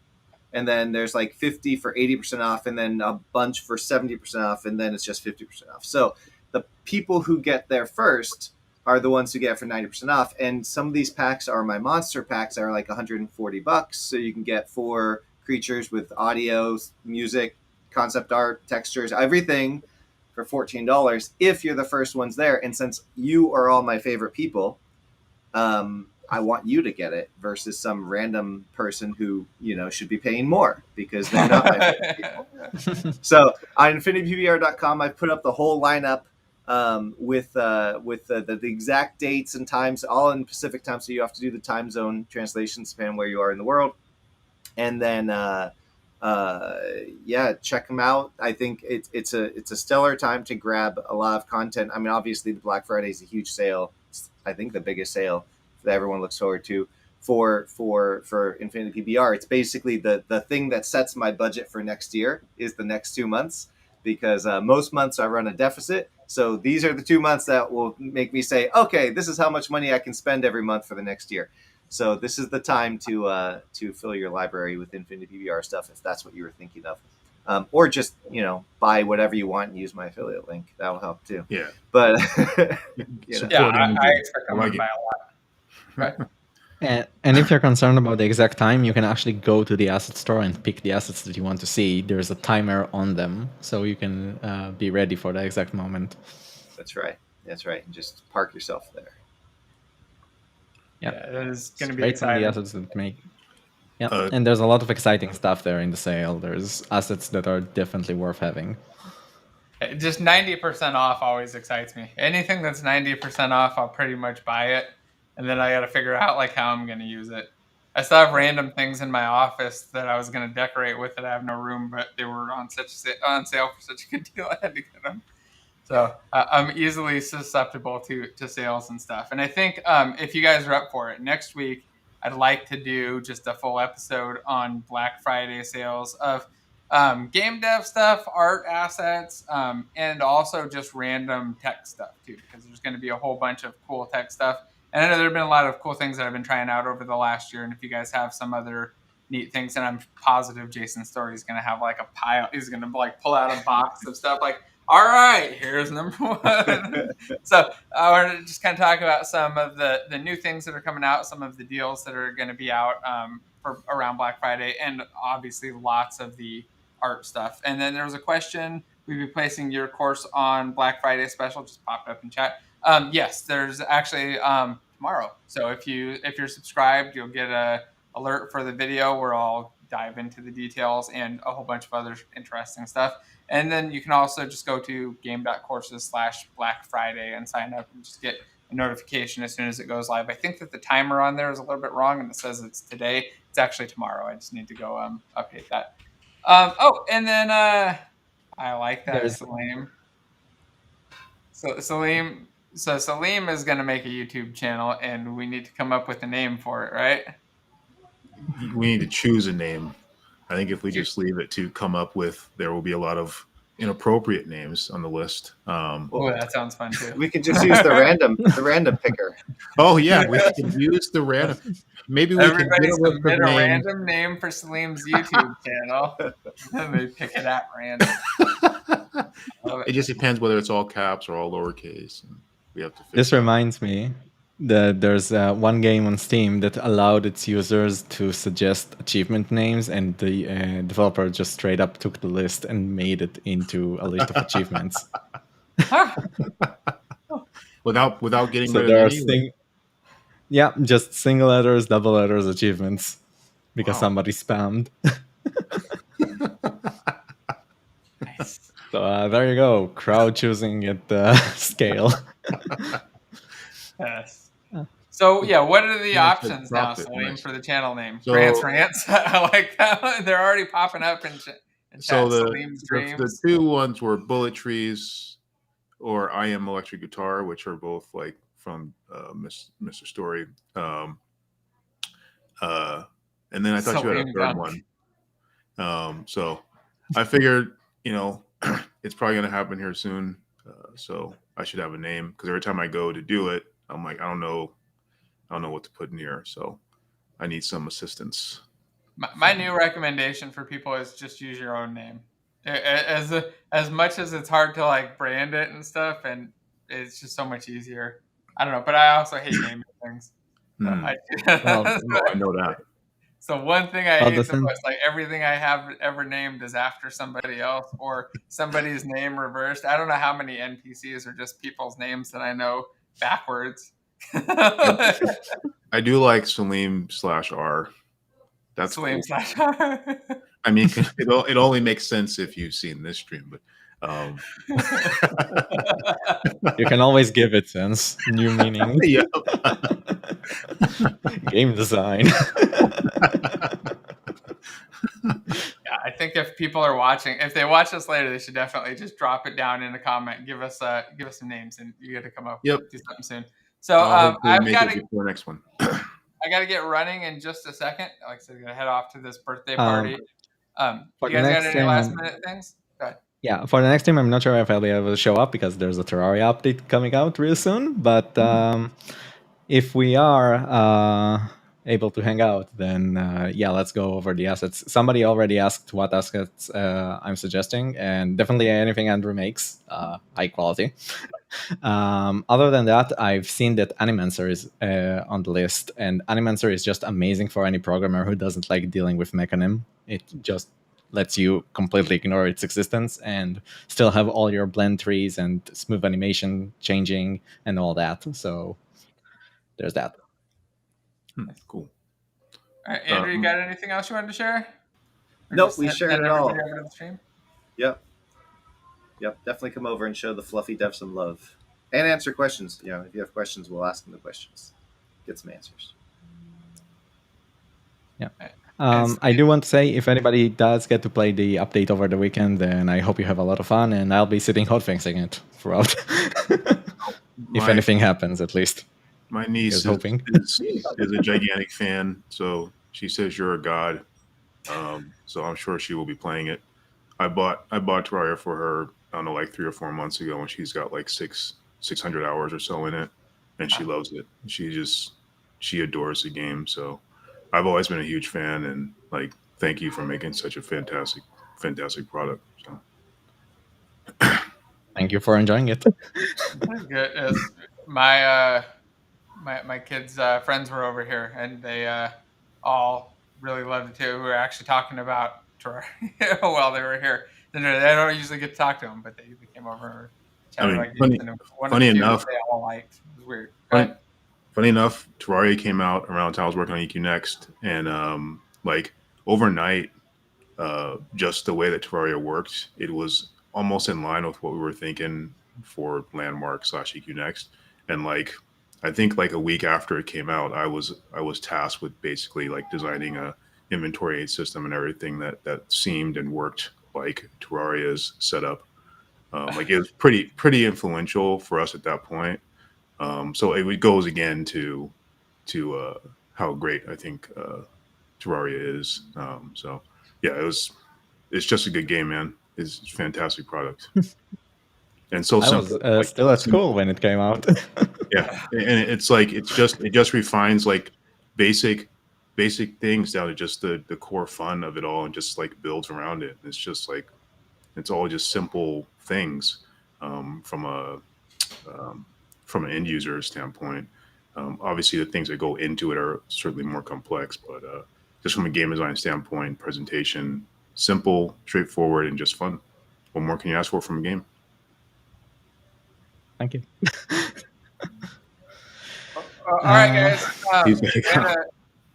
And then there's like 50 for 80% off, and then a bunch for 70% off, and then it's just 50% off. So the people who get there first are the ones who get for 90% off. And some of these packs are my monster packs that are like $140. So you can get 4 creatures with audio, music, concept art, textures, everything for $14 if you're the first ones there. And since you are all my favorite people, I want you to get it versus some random person who, should be paying more because they're not my favorite people. So on infinitypbr.com, I put up the whole lineup with the exact dates and times, all in Pacific time. So you have to do the time zone translation, depending where you are in the world. And then, check them out. I think it's a stellar time to grab a lot of content. I mean, obviously the Black Friday is a huge sale. It's, I think, the biggest sale that everyone looks forward to for Infinity PBR. It's basically the thing that sets my budget for next year is the next 2 months, because most months I run a deficit. So these are the 2 months that will make me say, okay, this is how much money I can spend every month for the next year. So this is the time to fill your library with Infinity PBR stuff if that's what you were thinking of. Or just, buy whatever you want and use my affiliate link. That'll help too. Yeah. But Yeah, I expect I'm going to buy a lot. Right. And if you're concerned about the exact time, you can actually go to the asset store and pick the assets that you want to see. There's a timer on them, so you can be ready for the exact moment. That's right. And just park yourself there. Yeah, it is going to be Straight from exciting. the assets that make. Yeah, and there's a lot of exciting stuff there in the sale. There's assets that are definitely worth having. Just 90% off always excites me. Anything that's 90% off, I'll pretty much buy it. And then I got to figure out like how I'm going to use it. I still have random things in my office that I was going to decorate with that I have no room, but they were on sale for such a good deal. I had to get them. So I'm easily susceptible to sales and stuff. And I think if you guys are up for it, next week, I'd like to do just a full episode on Black Friday sales of game dev stuff, art assets, and also just random tech stuff too, because there's going to be a whole bunch of cool tech stuff. And I know there have been a lot of cool things that I've been trying out over the last year. And if you guys have some other neat things, and I'm positive Jason's story is going to have like a pile. He's going to like pull out a box of stuff like, all right, here's number one. So I wanted to just kind of talk about some of the new things that are coming out, some of the deals that are going to be out for around Black Friday, and obviously lots of the art stuff. And then there was a question, we'll be placing your course on Black Friday special, just popped up in chat. Yes, there's actually tomorrow. So if you're subscribed, you'll get a alert for the video where I'll dive into the details and a whole bunch of other interesting stuff. And then you can also just go to game.courses/Black Friday and sign up and just get a notification as soon as it goes live. I think that the timer on there is a little bit wrong and it says it's today. It's actually tomorrow. I just need to go update that. And then I like that, Salim. So Salim is going to make a YouTube channel and we need to come up with a name for it, right? We need to choose a name. I think if we just leave it to come up with, there will be a lot of inappropriate names on the list. That sounds fun too. We can just use the random picker. Oh yeah, we can use the random. Maybe we Everybody can submit a random name for Salim's YouTube channel, and they pick it at random. It just depends whether it's all caps or all lowercase. And we have to. This reminds me that there's one game on Steam that allowed its users to suggest achievement names, and the developer just straight up took the list and made it into a list of achievements. without getting so rid there of are any. just single letters, double letters achievements because somebody spammed. Nice. So there you go, crowd choosing at scale. Yes. So yeah, what are the options now, Salim, for the channel name? So, Rants. I like that one. They're already popping up in chat. So the two ones were Bullet Trees or I Am Electric Guitar, which are both like from Mr. Story. And then I thought you had a third one. So I figured, it's probably going to happen here soon. So I should have a name because every time I go to do it, I'm like, I don't know what to put in here. So I need some assistance. My new recommendation for people is just use your own name. As much as it's hard to like brand it and stuff, and it's just so much easier. I don't know, but I also hate naming things. I know that. So one thing I hate the most, like everything I have ever named is after somebody else or somebody's name reversed. I don't know how many NPCs are just people's names that I know backwards. I do like Salim/R. That's Salim/R. I mean, it only makes sense if you've seen this stream, but you can always give it sense, new meaning. Yeah. Game design. Yeah, I think if people are watching, if they watch this later, they should definitely just drop it down in a comment. Give us some names, and you got to come up with do something soon. So I've got to before next one. I got to get running in just a second. Like I said, I'm gonna head off to this birthday party. You guys got any last minute things? Go ahead. Yeah, for the next time, I'm not sure if I'll be able to show up because there's a Terraria update coming out real soon. But if we are, able to hang out, then yeah, let's go over the assets. Somebody already asked what assets I'm suggesting, and definitely anything Andrew makes, high quality. Other than that, I've seen that Animancer is on the list, and Animancer is just amazing for any programmer who doesn't like dealing with Mechanim. It just lets you completely ignore its existence and still have all your blend trees and smooth animation changing and all that. So there's that. Cool. All right, Andrew, you got anything else you wanted to share? Or Nope, just we send shared it all. everybody over to the stream? Yep. Definitely come over and show the fluffy dev some love and answer questions. If you have questions, we'll ask them the questions, get some answers. Yeah. I do want to say, if anybody does get to play the update over the weekend, then I hope you have a lot of fun, and I'll be sitting hotfixing it throughout. If anything happens, at least. My niece is a gigantic fan, so she says you're a god. So I'm sure she will be playing it. I bought Terraria for her, I don't know, like 3 or 4 months ago, and she's got like 600 hours or so in it, and she loves it. She adores the game. So I've always been a huge fan, and like, thank you for making such a fantastic product. So. Thank you for enjoying it. Good. My kids' friends were over here, and they all really loved it too. We were actually talking about Terraria while they were here. They don't usually get to talk to them, but they came over and chatted funny enough, they all liked. It was weird. Funny enough, Terraria came out around the time I was working on EQ Next, and like overnight, just the way that Terraria worked, it was almost in line with what we were thinking for Landmark / EQ Next. And like, I think like a week after it came out, I was tasked with basically like designing a inventory aid system and everything that seemed and worked like Terraria's setup. Like it was pretty influential for us at that point. So it goes again to how great I think Terraria is. So yeah, it's just a good game, man. It's a fantastic product. And so simple. I was still at school when it came out. Yeah, and it's like it just refines like basic things down to just the core fun of it all, and just like builds around it. It's just like it's all just simple things from an end user standpoint. Obviously, the things that go into it are certainly more complex, but just from a game design standpoint, presentation, simple, straightforward, and just fun. What more can you ask for from a game? Thank you. All right, guys. I'm gonna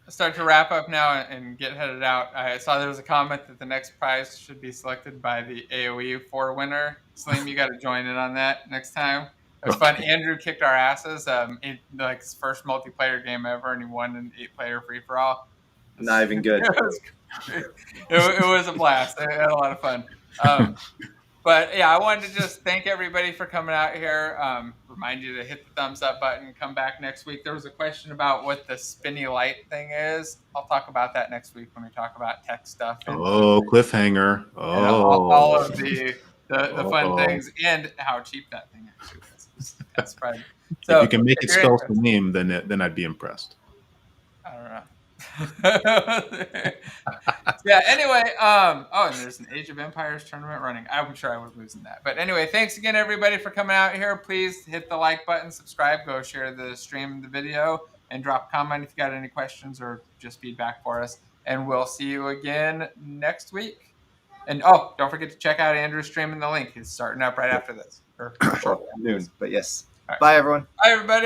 start to wrap up now and get headed out. I saw there was a comment that the next prize should be selected by the AOE 4 winner. Slim, you got to join in on that next time. It was fun. Andrew kicked our asses. Like his first multiplayer game ever, and he won an 8-player free for all. Not even good. It was a blast. I had a lot of fun. But yeah, I wanted to just thank everybody for coming out here. Remind you to hit the thumbs up button. Come back next week. There was a question about what the spinny light thing is. I'll talk about that next week when we talk about tech stuff. And, cliffhanger. All of the fun things and how cheap that thing actually is. That's probably. So if you can make it spell Salim, then I'd be impressed. I don't know. Yeah, anyway, and there's an Age of Empires tournament running. I'm sure I would lose in that. But anyway, thanks again, everybody, for coming out here. Please hit the like button, subscribe, go share the stream, the video, and drop a comment if you got any questions or just feedback for us. And we'll see you again next week. And don't forget to check out Andrew's stream in the link. He's starting up right after this. Or noon, but yes. Right. Bye, everyone. Bye, everybody.